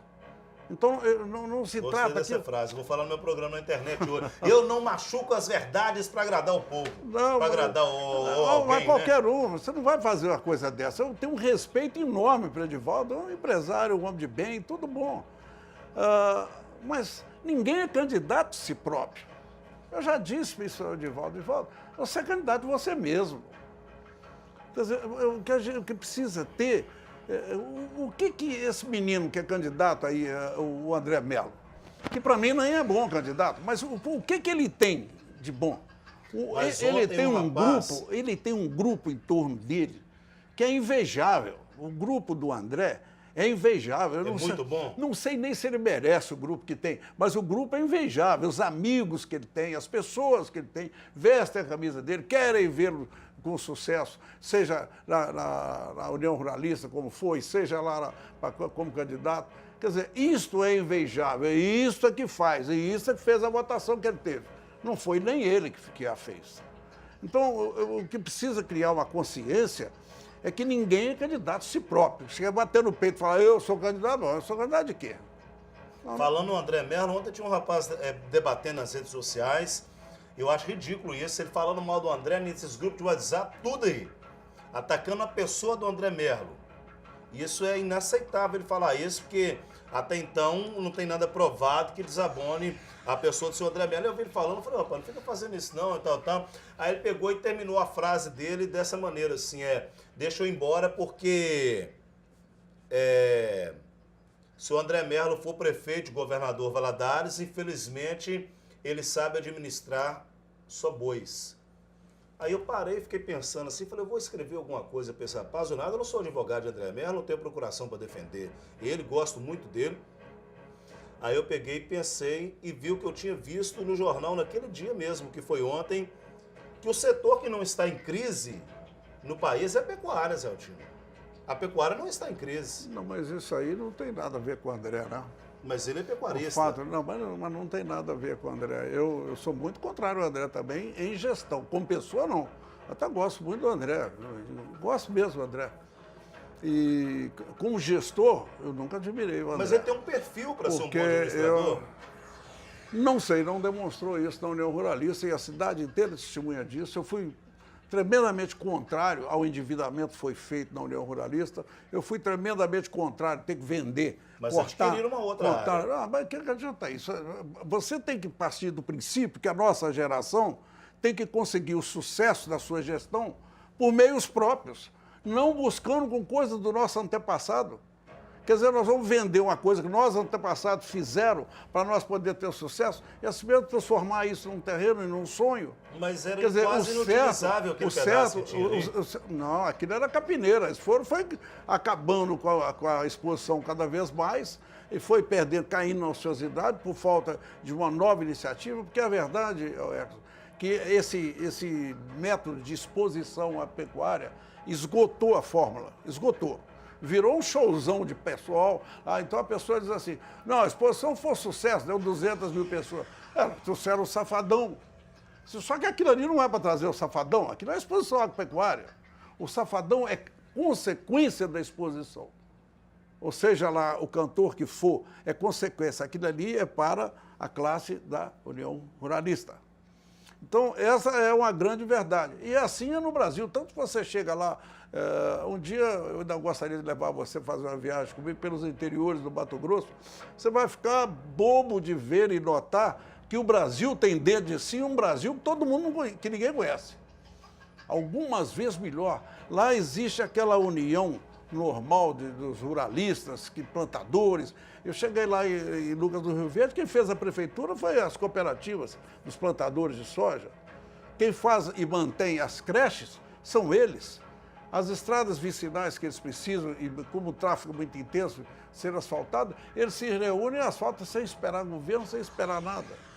Então, não se Gostei trata dessa aqui... frase, vou falar no meu programa na internet hoje. Eu não machuco as verdades para agradar o povo. Para agradar alguém, mas qualquer né? um, você não vai fazer uma coisa dessa. Eu tenho um respeito enorme para o Edivaldo, é um empresário, um homem de bem, tudo bom. Mas ninguém é candidato de si próprio. Eu já disse isso ao Edivaldo. Edivaldo, você é candidato de você mesmo. Quer dizer, o que precisa ter... O que esse menino que é candidato aí, o André Mello, que para mim nem é bom candidato, mas o que ele tem de bom? Ele tem um grupo em torno dele que é invejável. O grupo do André é invejável. Muito bom? Não sei nem se ele merece o grupo que tem, mas o grupo é invejável. Os amigos que ele tem, as pessoas que ele tem, vestem a camisa dele, querem vê-lo com sucesso, seja na União Ruralista, como foi, seja lá como candidato. Quer dizer, isto é invejável, e isto é que faz, e isso é que fez a votação que ele teve. Não foi nem ele que a fez. Então, o que precisa criar uma consciência é que ninguém é candidato a si próprio. Chega a bater no peito e falar, eu sou candidato, não, eu sou candidato de quê? Falando no André Mello, ontem tinha um rapaz debatendo nas redes sociais. Eu acho ridículo isso, ele falando mal do André nesses grupos de WhatsApp, tudo aí. Atacando a pessoa do André Mello. Isso é inaceitável ele falar isso, porque até então não tem nada provado que desabone a pessoa do seu André Mello. Eu vi ele falando, falei, opa, não fica fazendo isso não, e tal. Aí ele pegou e terminou a frase dele dessa maneira, assim, deixa eu ir embora porque se o André Mello for prefeito e governador Valadares, infelizmente ele sabe administrar só bois. Aí eu parei e fiquei pensando assim, falei, eu vou escrever alguma coisa para esse rapaz, eu não sou advogado de André Mello, não tenho procuração para defender ele, gosto muito dele. Aí eu peguei e pensei e vi o que eu tinha visto no jornal naquele dia mesmo, que foi ontem, que o setor que não está em crise no país é a pecuária, Zé Altino. A pecuária não está em crise. Não, mas isso aí não tem nada a ver com o André, né? Mas ele é pecuarista. Mas não tem nada a ver com o André. Eu sou muito contrário ao André também em gestão. Como pessoa, não. Eu até gosto muito do André. Eu gosto mesmo do André. E como gestor, eu nunca admirei o André. Mas ele tem um perfil para ser um bom administrador? Não sei, não demonstrou isso na União Ruralista e a cidade inteira testemunha disso. Eu fui tremendamente contrário ao endividamento que foi feito na União Ruralista. Eu fui tremendamente contrário a ter que vender. Mas adquirir uma outra área. Mas que adianta isso? Você tem que partir do princípio que a nossa geração tem que conseguir o sucesso da sua gestão por meios próprios, não buscando com coisas do nosso antepassado. Quer dizer, nós vamos vender uma coisa que nós, antepassados, fizeram para nós poder ter sucesso, e assim mesmo transformar isso num terreno e num sonho. Mas era Quer dizer, quase inutilizável aquele pedaço que tinha ali. Não, aquilo era capineira. Eles foi acabando com a exposição cada vez mais e foi perdendo, caindo na ociosidade por falta de uma nova iniciativa, porque a verdade, Edson, que esse método de exposição à pecuária esgotou a fórmula, esgotou. Virou um showzão de pessoal. Então a pessoa diz assim, não, a exposição foi um sucesso, deu 200 mil pessoas. Trouxeram o Safadão. Só que aquilo ali não é para trazer o Safadão, aquilo é exposição agropecuária. O Safadão é consequência da exposição. Ou seja, lá o cantor que for, é consequência. Aquilo ali é para a classe da União Ruralista. Então, essa é uma grande verdade. E assim é no Brasil. Tanto que você chega lá, um dia eu ainda gostaria de levar você a fazer uma viagem comigo pelos interiores do Mato Grosso, você vai ficar bobo de ver e notar que o Brasil tem dentro de si um Brasil que todo mundo que ninguém conhece. Algumas vezes melhor. Lá existe aquela união normal dos ruralistas, plantadores. Eu cheguei lá em Lucas do Rio Verde, quem fez a prefeitura foi as cooperativas dos plantadores de soja. Quem faz e mantém as creches são eles. As estradas vicinais que eles precisam, e como o tráfego é muito intenso, ser asfaltado, eles se reúnem e asfaltam sem esperar governo, sem esperar nada.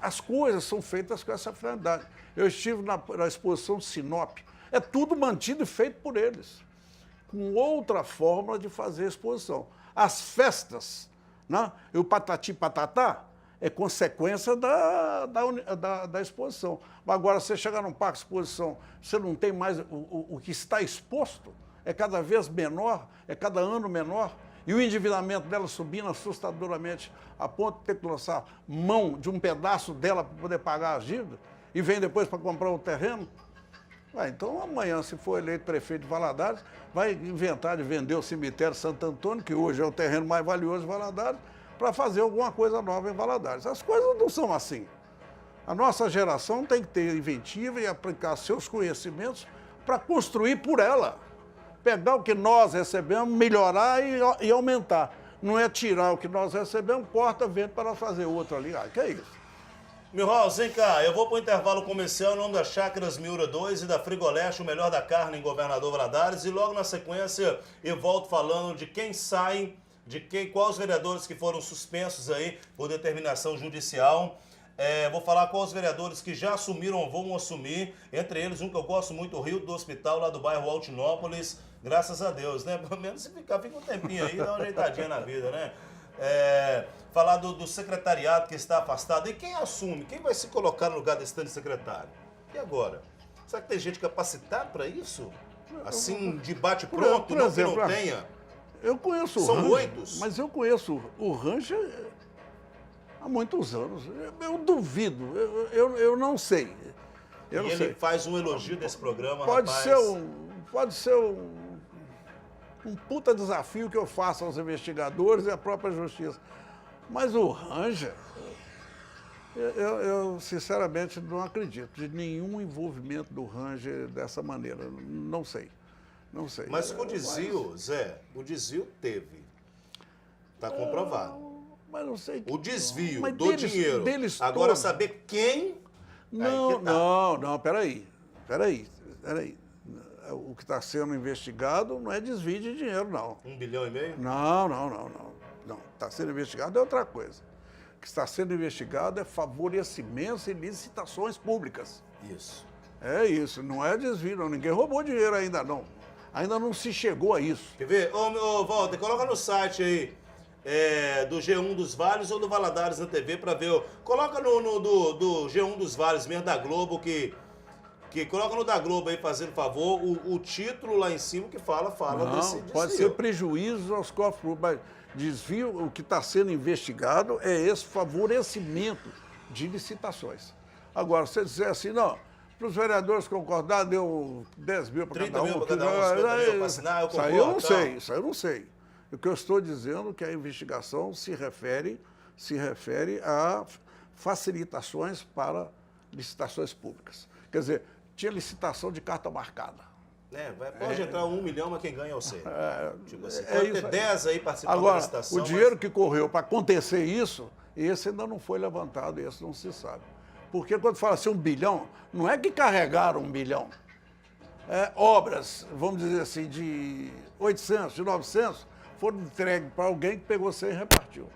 As coisas são feitas com essa finalidade. Eu estive na exposição de Sinop. É tudo mantido e feito por eles, com outra forma de fazer exposição. As festas, né? E o patati patatá é consequência da exposição. Agora, você chegar num parque de exposição, você não tem mais o que está exposto, é cada vez menor, é cada ano menor, e o endividamento dela subindo assustadoramente, a ponto de ter que lançar mão de um pedaço dela para poder pagar as dívidas, e vem depois para comprar o terreno. Então, amanhã, se for eleito prefeito de Valadares, vai inventar de vender o cemitério Santo Antônio, que hoje é o terreno mais valioso de Valadares, para fazer alguma coisa nova em Valadares. As coisas não são assim. A nossa geração tem que ter inventiva e aplicar seus conhecimentos para construir por ela. Pegar o que nós recebemos, melhorar e aumentar. Não é tirar o que nós recebemos, corta vento para fazer outro ali. Que é isso? Milhouse, vem cá, eu vou para o intervalo comercial em nome da Chácaras Miura 2 e da Frigoleste, o melhor da carne em Governador Valadares, e logo na sequência eu volto falando de quem sai, quais os vereadores que foram suspensos aí por determinação judicial. Vou falar quais os vereadores que já assumiram ou vão assumir, entre eles um que eu gosto muito, o Rio do Hospital, lá do bairro Altinópolis, graças a Deus, né? Pelo menos se fica um tempinho aí, dá uma ajeitadinha na vida, né? Falar do secretariado que está afastado. E quem assume? Quem vai se colocar no lugar desse tanto secretário? E agora? Será que tem gente capacitada para isso? Assim, de bate-pronto, não que não tenha? Eu conheço o São Ranger, 8? mas eu conheço o Ranger há muitos anos. Eu duvido, eu não sei. Eu não ele sei. faz um elogio desse programa, Pode rapaz. pode ser um puta desafio que eu faço aos investigadores e à própria justiça. Mas o Ranger, eu sinceramente não acredito de nenhum envolvimento do Ranger dessa maneira. Não sei. Mas o desvio, Zé, o desvio teve. Está comprovado. Mas não sei. O desvio mas do dinheiro. Agora todos. Saber quem... Não, peraí. O que está sendo investigado não é desvio de dinheiro, não. 1,5 bilhão? Não. Está sendo investigado é outra coisa. O que está sendo investigado é favorecimentos e licitações públicas. Isso. É isso, não é desvio, não. Ninguém roubou dinheiro ainda, não. Ainda não se chegou a isso. Quer ver? Ô, Walter, coloca no site aí do G1 dos Vales ou do Valadares na TV para ver. Coloca do G1 dos Vales mesmo, da Globo, que coloca no da Globo aí, fazendo favor, o título lá em cima que fala Não, desse desvio. pode ser prejuízo aos cofres públicos, mas desvio, o que está sendo investigado é esse favorecimento de licitações. Agora, se você dizer assim, não, para os vereadores concordar, deu 10 mil para cada um. 30 mil para cada um, 50 mil para assinar, eu concordo. Isso aí eu não sei. O que eu estou dizendo é que a investigação se refere a facilitações para licitações públicas. Quer dizer, tinha licitação de carta marcada. Pode entrar 1 milhão, mas quem ganha é você. Tipo assim, é pode isso ter aí. 10 aí participando da Agora, licitação. o dinheiro que correu para acontecer isso, esse ainda não foi levantado, esse não se sabe. Porque quando fala assim 1 bilhão, não é que carregaram 1 bilhão. Obras, vamos dizer assim, de 800, de 900, foram entregues para alguém que pegou 100 e repartiu.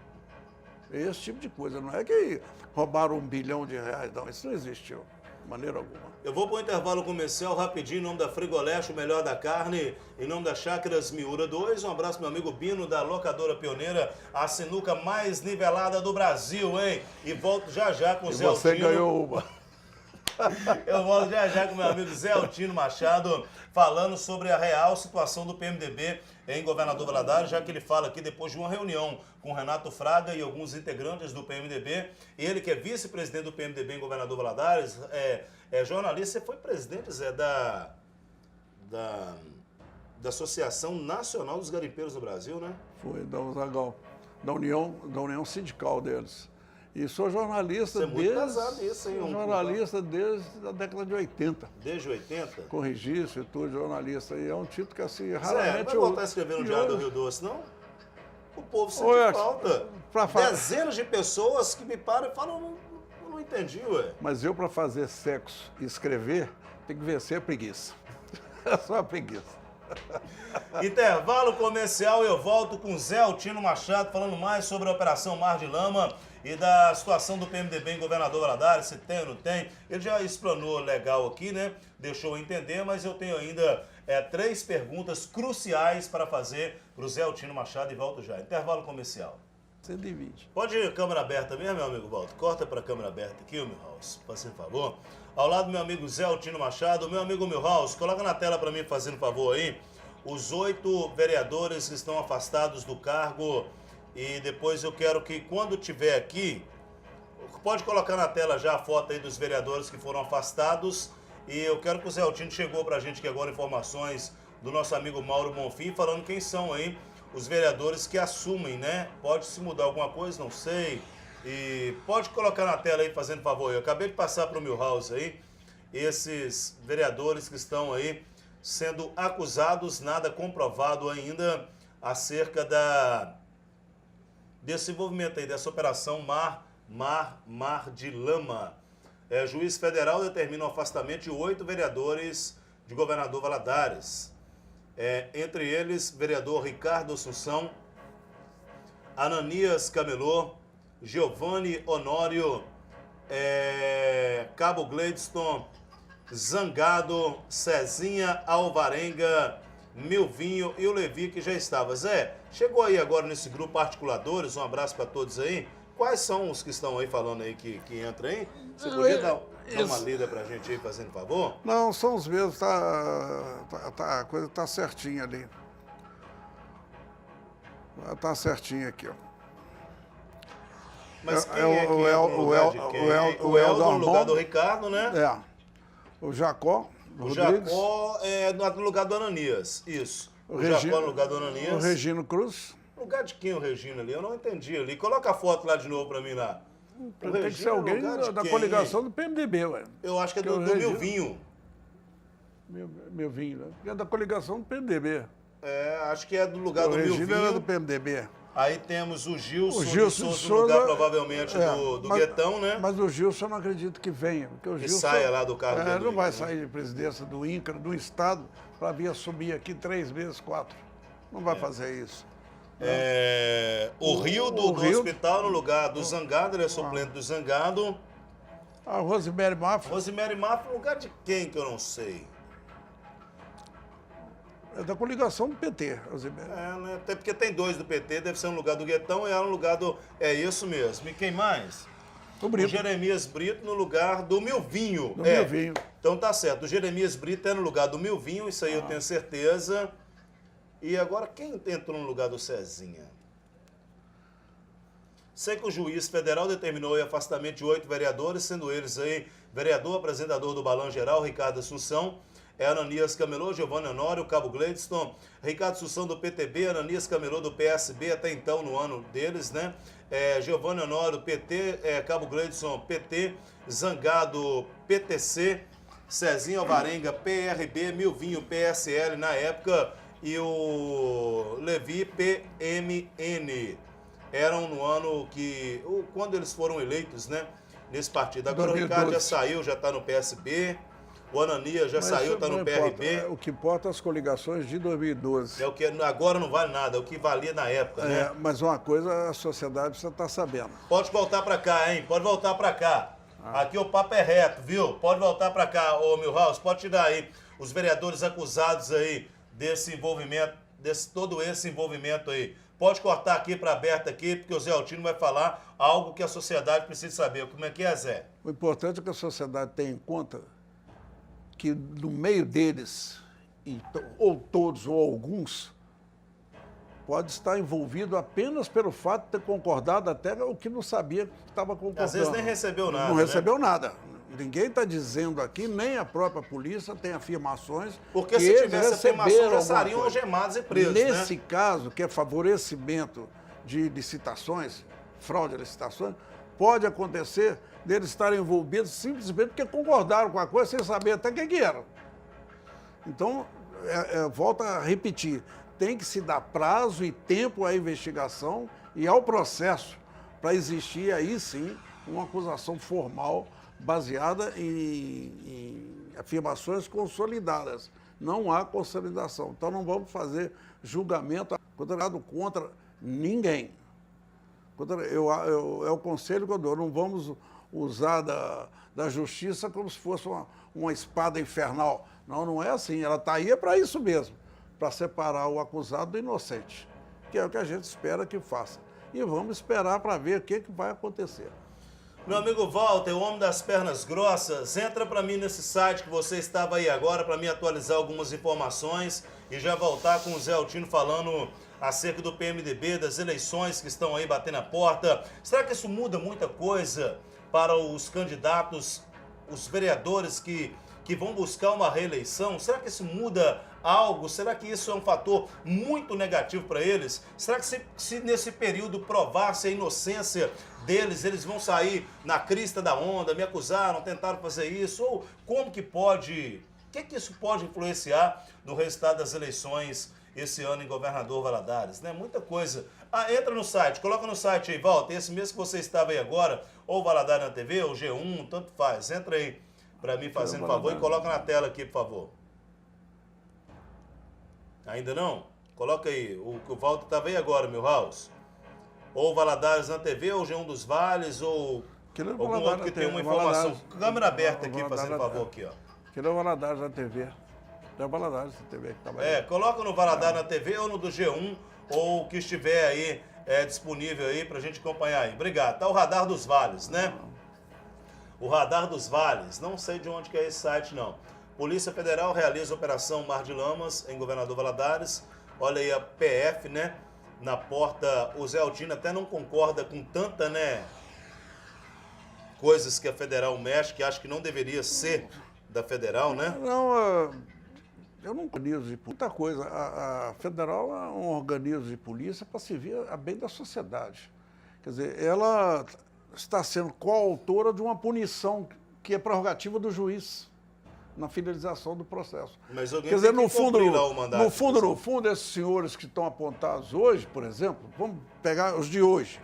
Esse tipo de coisa. Não é que roubaram 1 bilhão de reais, não. Isso não existiu, de maneira alguma. Eu vou para o intervalo comercial rapidinho, em nome da Frigoleste, o melhor da carne, em nome da Chácaras Miura 2. Um abraço, meu amigo Bino, da Locadora Pioneira, a sinuca mais nivelada do Brasil, hein? E volto já com o Zé Você Altino. ganhou uma. Eu volto já com meu amigo Zé Altino Machado, falando sobre a real situação do PMDB em Governador Valadares, já que ele fala aqui depois de uma reunião com Renato Fraga e alguns integrantes do PMDB. Ele que é vice-presidente do PMDB em Governador Valadares, é jornalista. Você foi presidente, Zé, da Associação Nacional dos Garimpeiros do Brasil, né? Foi, da Usagal, da União Sindical deles. E sou jornalista Você é muito pesado isso, hein? jornalista desde a década de 80. Desde 80? Corrigista e tudo, jornalista. E é um título que, assim, Zé, raramente... vai voltar a escrever no Diário do Rio Doce, não? O povo sente Ué, falta. pra falar- Dezenas de pessoas que me param e falam, eu não entendi, ué. Mas eu, para fazer sexo e escrever, tem que vencer a preguiça. É só a preguiça. Intervalo comercial, eu volto com Zé Altino Machado falando mais sobre a Operação Mar de Lama e da situação do PMDB em Governador Valadares, se tem ou não tem. Ele já explanou legal aqui, né? Deixou eu entender, mas eu tenho ainda 3 perguntas cruciais para fazer para o Zé Altino Machado e volto já. Intervalo comercial. 120. Pode ir câmera aberta mesmo, meu amigo Walter? Corta para a câmera aberta aqui, o Milhouse, fazendo favor. Ao lado do meu amigo Zé Altino Machado, meu amigo Milhouse, coloca na tela para mim, fazendo favor aí, os 8 vereadores que estão afastados do cargo. E depois eu quero que, quando tiver aqui, pode colocar na tela já a foto aí dos vereadores que foram afastados. E eu quero que o Zé Altino chegou pra gente aqui agora informações do nosso amigo Mauro Bonfim, falando quem são aí os vereadores que assumem, né? Pode se mudar alguma coisa, não sei. E pode colocar na tela aí, fazendo favor. Eu acabei de passar para o Milhouse aí, esses vereadores que estão aí sendo acusados, nada comprovado ainda, acerca desse envolvimento aí, dessa operação Mar de Lama. Juiz federal determina o afastamento de 8 vereadores de Governador Valadares. Entre eles, vereador Ricardo Assunção, Ananias Camelô, Giovanni Honório, Cabo Gladstone, Zangado, Cezinha Alvarenga, Milvinho e o Levi, que já estava. Zé, chegou aí agora nesse grupo Articuladores, um abraço para todos aí. Quais são os que estão aí falando aí que entram aí? Você podia dar uma lida pra gente aí, fazendo favor? Não, são os mesmos, a coisa tá certinha ali. Tá certinho aqui, ó. Mas quem é que entra no lugar de quem? O Eldo no lugar do Ricardo, né? O Jacó O Rodrigues. Jacó no lugar do Ananias, isso. O Regina- Jacó no lugar do Ananias. O Regino Cruz. No lugar de quem o Regina ali? Eu não entendi ali. Coloca a foto lá de novo pra mim lá. O Tem que Regina ser alguém no lugar de da quem? coligação do PMDB, ué. Eu acho que é Que é o do Regina. Milvinho. Milvinho, né? É da coligação do PMDB. Acho que é do lugar O do Regina era do Milvinho. PMDB. Aí temos o Gilson, O Gilson de de Souza, no lugar Souza, provavelmente do Guetão, né? Mas o Gilson eu não acredito que venha. Porque o Que Gilson, saia lá do cargo dele, não vai né? sair de presidência do INCRA, do Estado, para vir assumir aqui 3 vezes, 4. Não vai fazer isso. O Rio do Rio- hospital no lugar do Zangado, ele é suplente do Zangado. A Rosemary Mafra Rosemary Mafra, no lugar de quem que eu não sei? é da coligação do PT, Rosemary. Né? Até porque tem 2 do PT, deve ser no lugar do Guetão e ela no lugar do... É isso mesmo. E quem mais? O Brito. O Jeremias Brito no lugar do Milvinho. Do Milvinho. Então tá certo. O Jeremias Brito é no lugar do Milvinho, isso aí eu tenho certeza. E agora, quem entrou no lugar do Cezinha? Sei que o juiz federal determinou o afastamento de 8 vereadores, sendo eles aí vereador apresentador do Balão Geral, Ricardo Assunção, Ananias Camelô, Giovanni Honório, Cabo Gladstone, Ricardo Assunção do PTB, Ananias Camelô do PSB, até então no ano deles, né? Giovanni Honório, PT, Cabo Gladstone, PT, Zangado, PTC, Cezinho Alvarenga, PRB, Milvinho, PSL na época, e o Levi, PMN. Eram no ano que... quando eles foram eleitos, né? Nesse partido. Agora 2012. o Ricardo já saiu, já está no PSB. O Ananias já saiu, está no PRB. O que importa é as coligações de 2012. É o que agora não vale nada, é o que valia na época, né? Mas uma coisa a sociedade precisa estar sabendo. Pode voltar para cá, hein? Pode voltar para cá. Aqui o papo é reto, viu? Pode voltar para cá, ô Milhouse, pode tirar aí os vereadores acusados aí desse envolvimento, todo esse envolvimento aí. Pode cortar aqui para aberto aqui, porque o Zé Altino vai falar algo que a sociedade precisa saber. Como é que é, Zé? O importante é que a sociedade tenha em conta que no meio deles, ou todos ou alguns, pode estar envolvido apenas pelo fato de ter concordado até o que não sabia que estava concordando. Às vezes nem recebeu nada, Não né? recebeu nada. Ninguém está dizendo aqui, nem a própria polícia tem afirmações. Porque que se eles tivesse afirmação, receberam já alguma estariam coisa. algemados e presos, Nesse né? caso, que é favorecimento de licitações, fraude a licitações, pode acontecer deles estarem envolvidos simplesmente porque concordaram com a coisa sem saber até o que era. Então, volto a repetir, tem que se dar prazo e tempo à investigação e ao processo para existir aí sim uma acusação formal baseada em afirmações consolidadas. Não há consolidação. Então não vamos fazer julgamento contra ninguém. É o conselho que eu dou. Não vamos usar da justiça como se fosse uma espada infernal. Não é assim. Ela está aí para isso mesmo, para separar o acusado do inocente, que é o que a gente espera que faça. E vamos esperar para ver o que vai acontecer. Meu amigo Walter, o homem das pernas grossas, entra para mim nesse site que você estava aí agora para me atualizar algumas informações e já voltar com o Zé Altino falando acerca do PMDB, das eleições que estão aí batendo a porta. Será que isso muda muita coisa para os candidatos, os vereadores que vão buscar uma reeleição? Será que isso muda algo? Será que isso é um fator muito negativo para eles? Será que se nesse período provar-se a inocência deles, eles vão sair na crista da onda, me acusaram, tentaram fazer isso? Ou como que pode... O que isso pode influenciar no resultado das eleições esse ano em Governador Valadares, né? Muita coisa. Entra no site, coloca no site aí, Walter, esse mesmo que você estava aí agora, ou Valadares na TV, ou G1, tanto faz. Entra aí para mim fazendo favor e coloca na tela aqui, por favor. Ainda não? Coloca aí, o Walter estava aí agora, Milhouse. Ou Valadares na TV, ou G1 dos Vales, ou algum outro que tem uma informação. Câmera aberta aqui, fazendo favor aqui, ó. Aquele é o Valadares na TV. É o Valadares na TV que estava aí. Coloca no Valadares na TV ou no do G1, ou o que estiver aí disponível aí pra gente acompanhar aí. Obrigado. Tá o Radar dos Vales, né? O Radar dos Vales. Não sei de onde que é esse site, não. Polícia Federal realiza Operação Mar de Lamas em Governador Valadares. Olha aí a PF, né? Na porta, o Zé Altino até não concorda com tanta, né? Coisas que a Federal mexe, que acho que não deveria ser da Federal, né? Não, eu não organizo de muita coisa. A Federal é um organismo de polícia para servir a bem da sociedade. Quer dizer, ela está sendo coautora de uma punição que é prerrogativa do juiz na finalização do processo. Mas alguém quer dizer, tem que cumprir lá o mandato. no fundo, esses senhores que estão apontados hoje, por exemplo, vamos pegar os de hoje.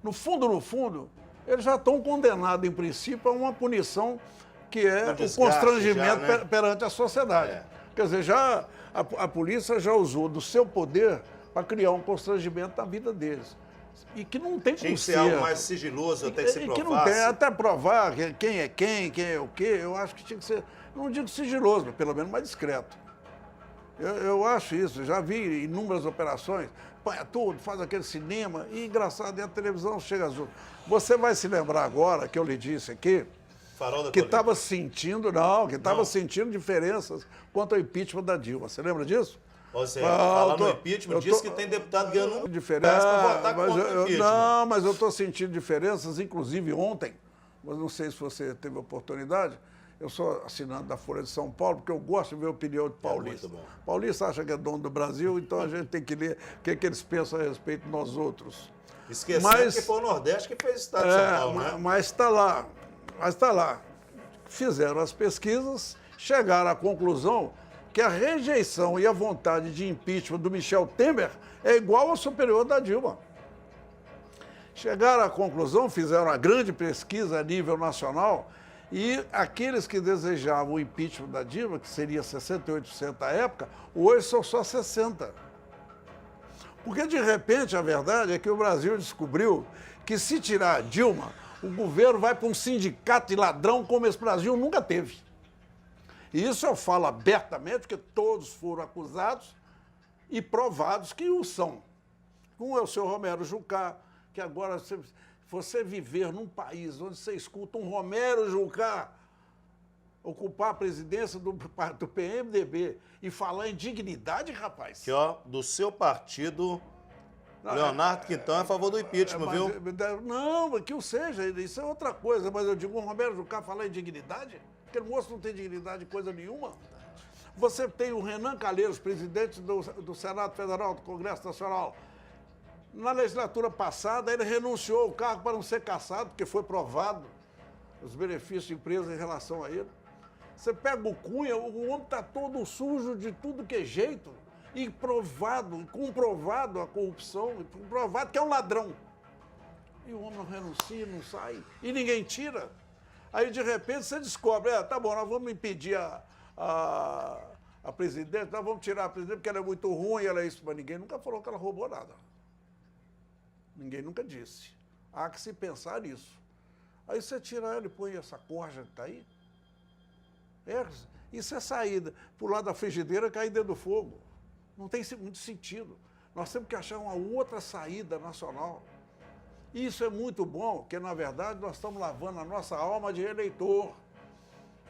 No fundo, eles já estão condenados, em princípio, a uma punição que é o constrangimento já, né? perante a sociedade. Quer dizer, a polícia já usou do seu poder para criar um constrangimento na vida deles. E que não tem Tinha que ser algo mais sigiloso, até que se provasse. Que não tem, até provar quem é o quê, eu acho que tinha que ser, não digo sigiloso, mas pelo menos mais discreto. Eu acho isso, já vi inúmeras operações, põe tudo, faz aquele cinema, e engraçado, dentro da televisão chega azul. Você vai se lembrar agora, que eu lhe disse aqui, que estava sentindo diferenças quanto ao impeachment da Dilma. Você lembra disso? Você falando no impeachment, disse que tem deputado ganhando diferença para votar contra o impeachment. Não, mas eu estou sentindo diferenças, inclusive ontem, mas não sei se você teve oportunidade, eu sou assinante da Folha de São Paulo, porque eu gosto de ver a opinião de paulista. Paulista acha que é dono do Brasil, então a gente tem que ler o que eles pensam a respeito de nós outros. Esquecendo que foi o Nordeste que fez o Estado de São Paulo, né? Mas está lá. fizeram as pesquisas, chegaram à conclusão que a rejeição e a vontade de impeachment do Michel Temer é igual ao superior da Dilma. Chegaram à conclusão, fizeram uma grande pesquisa a nível nacional, e aqueles que desejavam o impeachment da Dilma, que seria 68% da época, hoje são só 60%. Porque, de repente, a verdade é que o Brasil descobriu que, se tirar a Dilma, o governo vai para um sindicato de ladrão como esse Brasil nunca teve. E isso eu falo abertamente, porque todos foram acusados e provados que o são. Um é o senhor Romero Jucá, que agora, se você viver num país onde você escuta um Romero Jucá ocupar a presidência do PMDB e falar em dignidade, rapaz... Que, ó, do seu partido, Leonardo Quintão é a favor do impeachment, viu? Não, que o seja, isso é outra coisa, mas eu digo, um Romero Jucá falar em dignidade? Aquele moço não tem dignidade de coisa nenhuma. Você tem o Renan Calheiros, presidente do Senado Federal, do Congresso Nacional. Na legislatura passada, ele renunciou ao cargo para não ser cassado, porque foi provado os benefícios de empresa em relação a ele. Você pega o Cunha, o homem está todo sujo de tudo que é jeito, e provado, comprovado a corrupção, comprovado que é um ladrão. E o homem não renuncia, não sai, e ninguém tira. Aí, de repente, você descobre, tá bom, nós vamos impedir a presidente, nós vamos tirar a presidente porque ela é muito ruim, ela é isso, mas ninguém nunca falou que ela roubou nada. Ninguém nunca disse. Há que se pensar nisso. Aí você tira ela e põe essa corja que está aí. Isso é saída. Pular da frigideira e cair dentro do fogo. Não tem muito sentido. Nós temos que achar uma outra saída nacional. Isso é muito bom, porque, na verdade, nós estamos lavando a nossa alma de eleitor.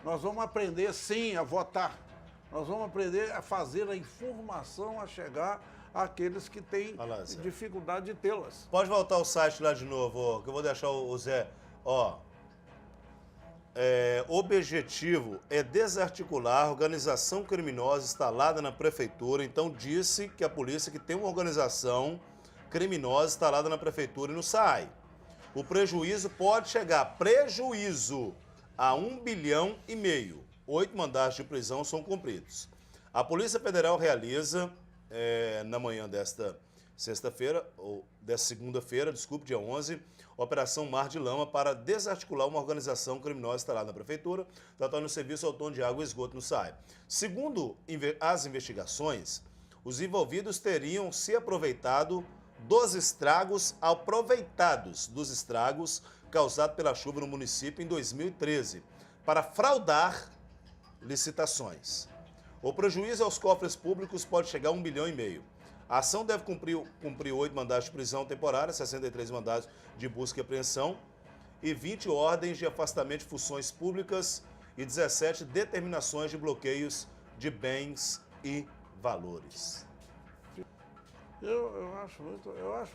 Nós vamos aprender, sim, a votar. Nós vamos aprender a fazer a informação a chegar àqueles que têm dificuldade de tê-las. Pode voltar ao site lá de novo, que eu vou deixar o Zé. Ó, o objetivo é desarticular a organização criminosa instalada na prefeitura. Então, disse que a polícia que tem uma organização criminosa instalada na prefeitura e não sai. O prejuízo pode chegar, a 1,5 bilhão. 8 mandados de prisão são cumpridos. A Polícia Federal realiza, na manhã desta sexta-feira, ou desta segunda-feira, desculpe, dia 11, Operação Mar de Lama para desarticular uma organização criminosa instalada na prefeitura, tratando o serviço autônomo de água e esgoto no SAI. Segundo as investigações, os envolvidos teriam se aproveitado dos estragos causados pela chuva no município em 2013, para fraudar licitações. O prejuízo aos cofres públicos pode chegar a 1,5 bilhão. A ação deve cumprir 8 mandados de prisão temporária, 63 mandados de busca e apreensão e 20 ordens de afastamento de funções públicas e 17 determinações de bloqueios de bens e valores. Eu acho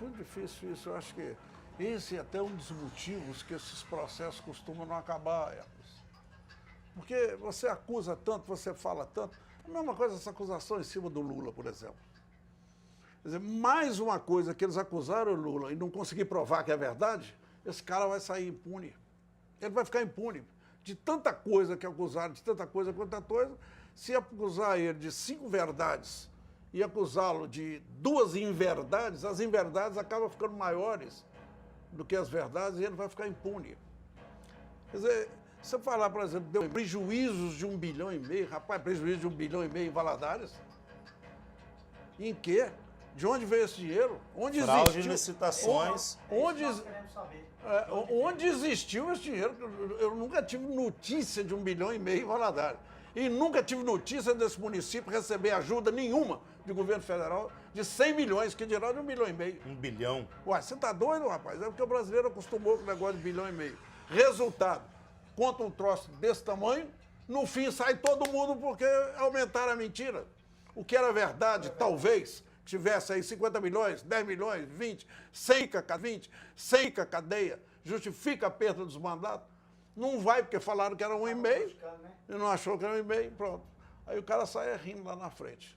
muito difícil isso. Eu acho que esse é até um dos motivos que esses processos costumam não acabar, Hermes. Porque você acusa tanto, você fala tanto. A mesma coisa essa acusação em cima do Lula, por exemplo. Quer dizer, mais uma coisa que eles acusaram o Lula e não conseguir provar que é verdade, esse cara vai sair impune. Ele vai ficar impune. De tanta coisa que acusaram, de tanta coisa, se acusar ele de 5 verdades e acusá-lo de 2 inverdades, as inverdades acabam ficando maiores do que as verdades e ele vai ficar impune. Quer dizer, se você falar, por exemplo, deu prejuízos de 1,5 bilhão, rapaz, prejuízo de 1,5 bilhão em Valadares? Em quê? De onde veio esse dinheiro? Onde fraude existiu? De licitações. Onde existiu esse dinheiro? Eu nunca tive notícia de 1,5 bilhão em Valadares. E nunca tive notícia desse município receber ajuda nenhuma do governo federal de 100 milhões, que dirá de 1,5 bilhão. 1 bilhão. Ué, você tá doido, rapaz? É porque o brasileiro acostumou com o negócio de 1,5 bilhão. Resultado, conta um troço desse tamanho, no fim sai todo mundo porque aumentaram a mentira. O que era verdade, talvez, tivesse aí 50 milhões, 10 milhões, 20, 100 cadeia, justifica a perda dos mandatos. Não vai, porque falaram que era 1,5, e não achou que era 1,5, pronto. Aí o cara sai rindo lá na frente.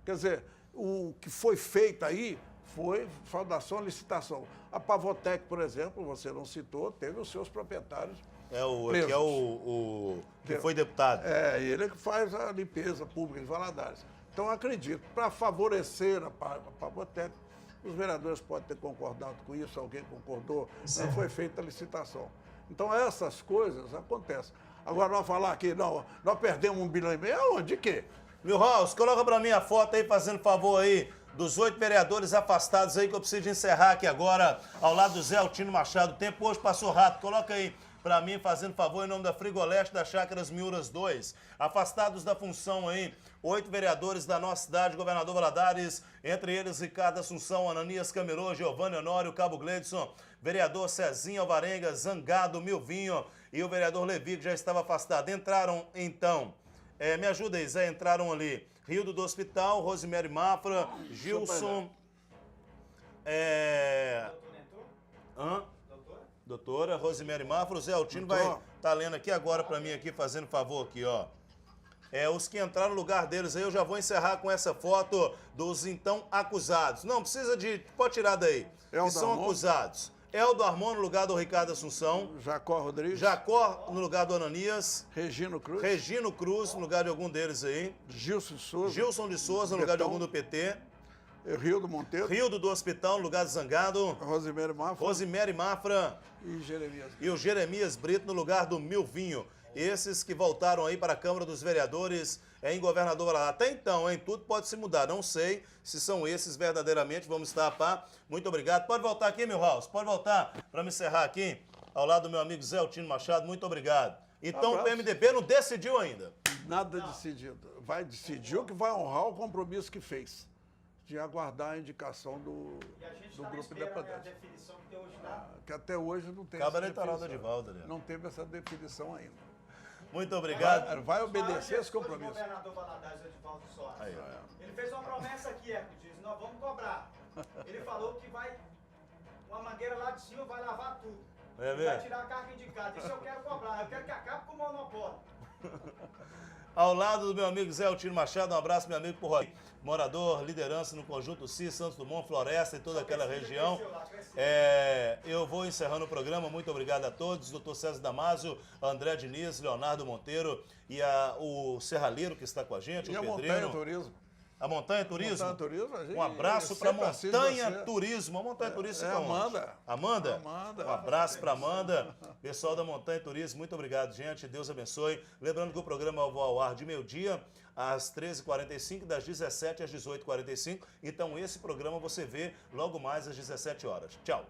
Quer dizer, o que foi feito aí foi faltação licitação. A Pavotec, por exemplo, você não citou, teve os seus proprietários presos. Que é o que foi deputado. É, ele que faz a limpeza pública de Valadares. Então, acredito, para favorecer a Pavotec, os vereadores podem ter concordado com isso, alguém concordou, não foi feita a licitação. Então, essas coisas acontecem. Agora, nós falar aqui, não, nós perdemos 1,5 bilhão, aonde? De quê? Milhouse, coloca pra mim a foto aí, fazendo favor aí, dos 8 vereadores afastados aí, que eu preciso de encerrar aqui agora, ao lado do Zé Altino Machado. O tempo hoje passou rápido, coloca aí pra mim, fazendo favor, em nome da Frigoleste da Chácaras Miuras 2. Afastados da função aí, 8 vereadores da nossa cidade, governador Valadares, entre eles Ricardo Assunção, Ananias Camerô, Giovanni Honório, Cabo Gleidson, vereador Cezinho Alvarenga, Zangado, Milvinho e o vereador Levi, que já estava afastado. Entraram, então, me ajuda aí, Zé, entraram ali, Rildo do Hospital, Rosemary Mafra, Gilson... Doutora Rosemary Mafra, o Zé Altino vai estar lendo aqui agora para mim, aqui, fazendo favor aqui, ó. Os que entraram no lugar deles aí, eu já vou encerrar com essa foto dos então acusados. Não, precisa de... Pode tirar daí. Que são acusados. Eldo Armon no lugar do Ricardo Assunção. Jacó Rodrigues. Jacó no lugar do Ananias. Regino Cruz. Regino Cruz no lugar de algum deles aí. Gilson de Souza. Gilson de Souza no lugar de algum do PT. Rildo Monteiro. Rildo do Hospital no lugar de Zangado. Rosemary Mafra. Rosemary Mafra. E Jeremias. E o Jeremias Brito no lugar do Milvinho. Esses que voltaram aí para a Câmara dos Vereadores em Governador Valadares. Até então, hein? Tudo pode se mudar. Não sei se são esses verdadeiramente. Vamos estar a par. Muito obrigado. Pode voltar aqui, Milhouse. Pode voltar para me encerrar aqui. Ao lado do meu amigo Zé Altino Machado. Muito obrigado. Então, o PMDB não decidiu ainda. Nada decidido. Vai decidir o que vai honrar o compromisso que fez. De aguardar a indicação do grupo independente. Que até hoje não tem Cabo eleitoral do Edivaldo, né? Não teve essa definição ainda. Muito obrigado. Vai obedecer esse compromisso. O governador Valadares, Edivaldo Soares. Ele fez uma promessa aqui, Hércules, nós vamos cobrar. Ele falou que vai, uma mangueira lá de cima vai lavar tudo. Vai tirar a carga indicada. Isso eu quero cobrar. Eu quero que acabe com o monopólio. Ao lado do meu amigo Zé Altino Machado, um abraço, meu amigo por aí. Morador, liderança no Conjunto CIS, Santos Dumont, Floresta e toda aquela região. Eu vou encerrando o programa. Muito obrigado a todos. Doutor César Damasio, André Diniz, Leonardo Monteiro e o Serralheiro que está com a gente, e o a Pedrinho. Montanha Turismo. A Montanha Turismo? Montanha Turismo, a gente um abraço para a Montanha Turismo. A Montanha Turismo fica Amanda. Amanda? Amanda. Um abraço para Amanda. Pessoal da Montanha Turismo, muito obrigado, gente. Deus abençoe. Lembrando que o programa vai ao ar de meio-dia às 13h45, das 17 às 18h45. Então, esse programa você vê logo mais às 17 horas. Tchau.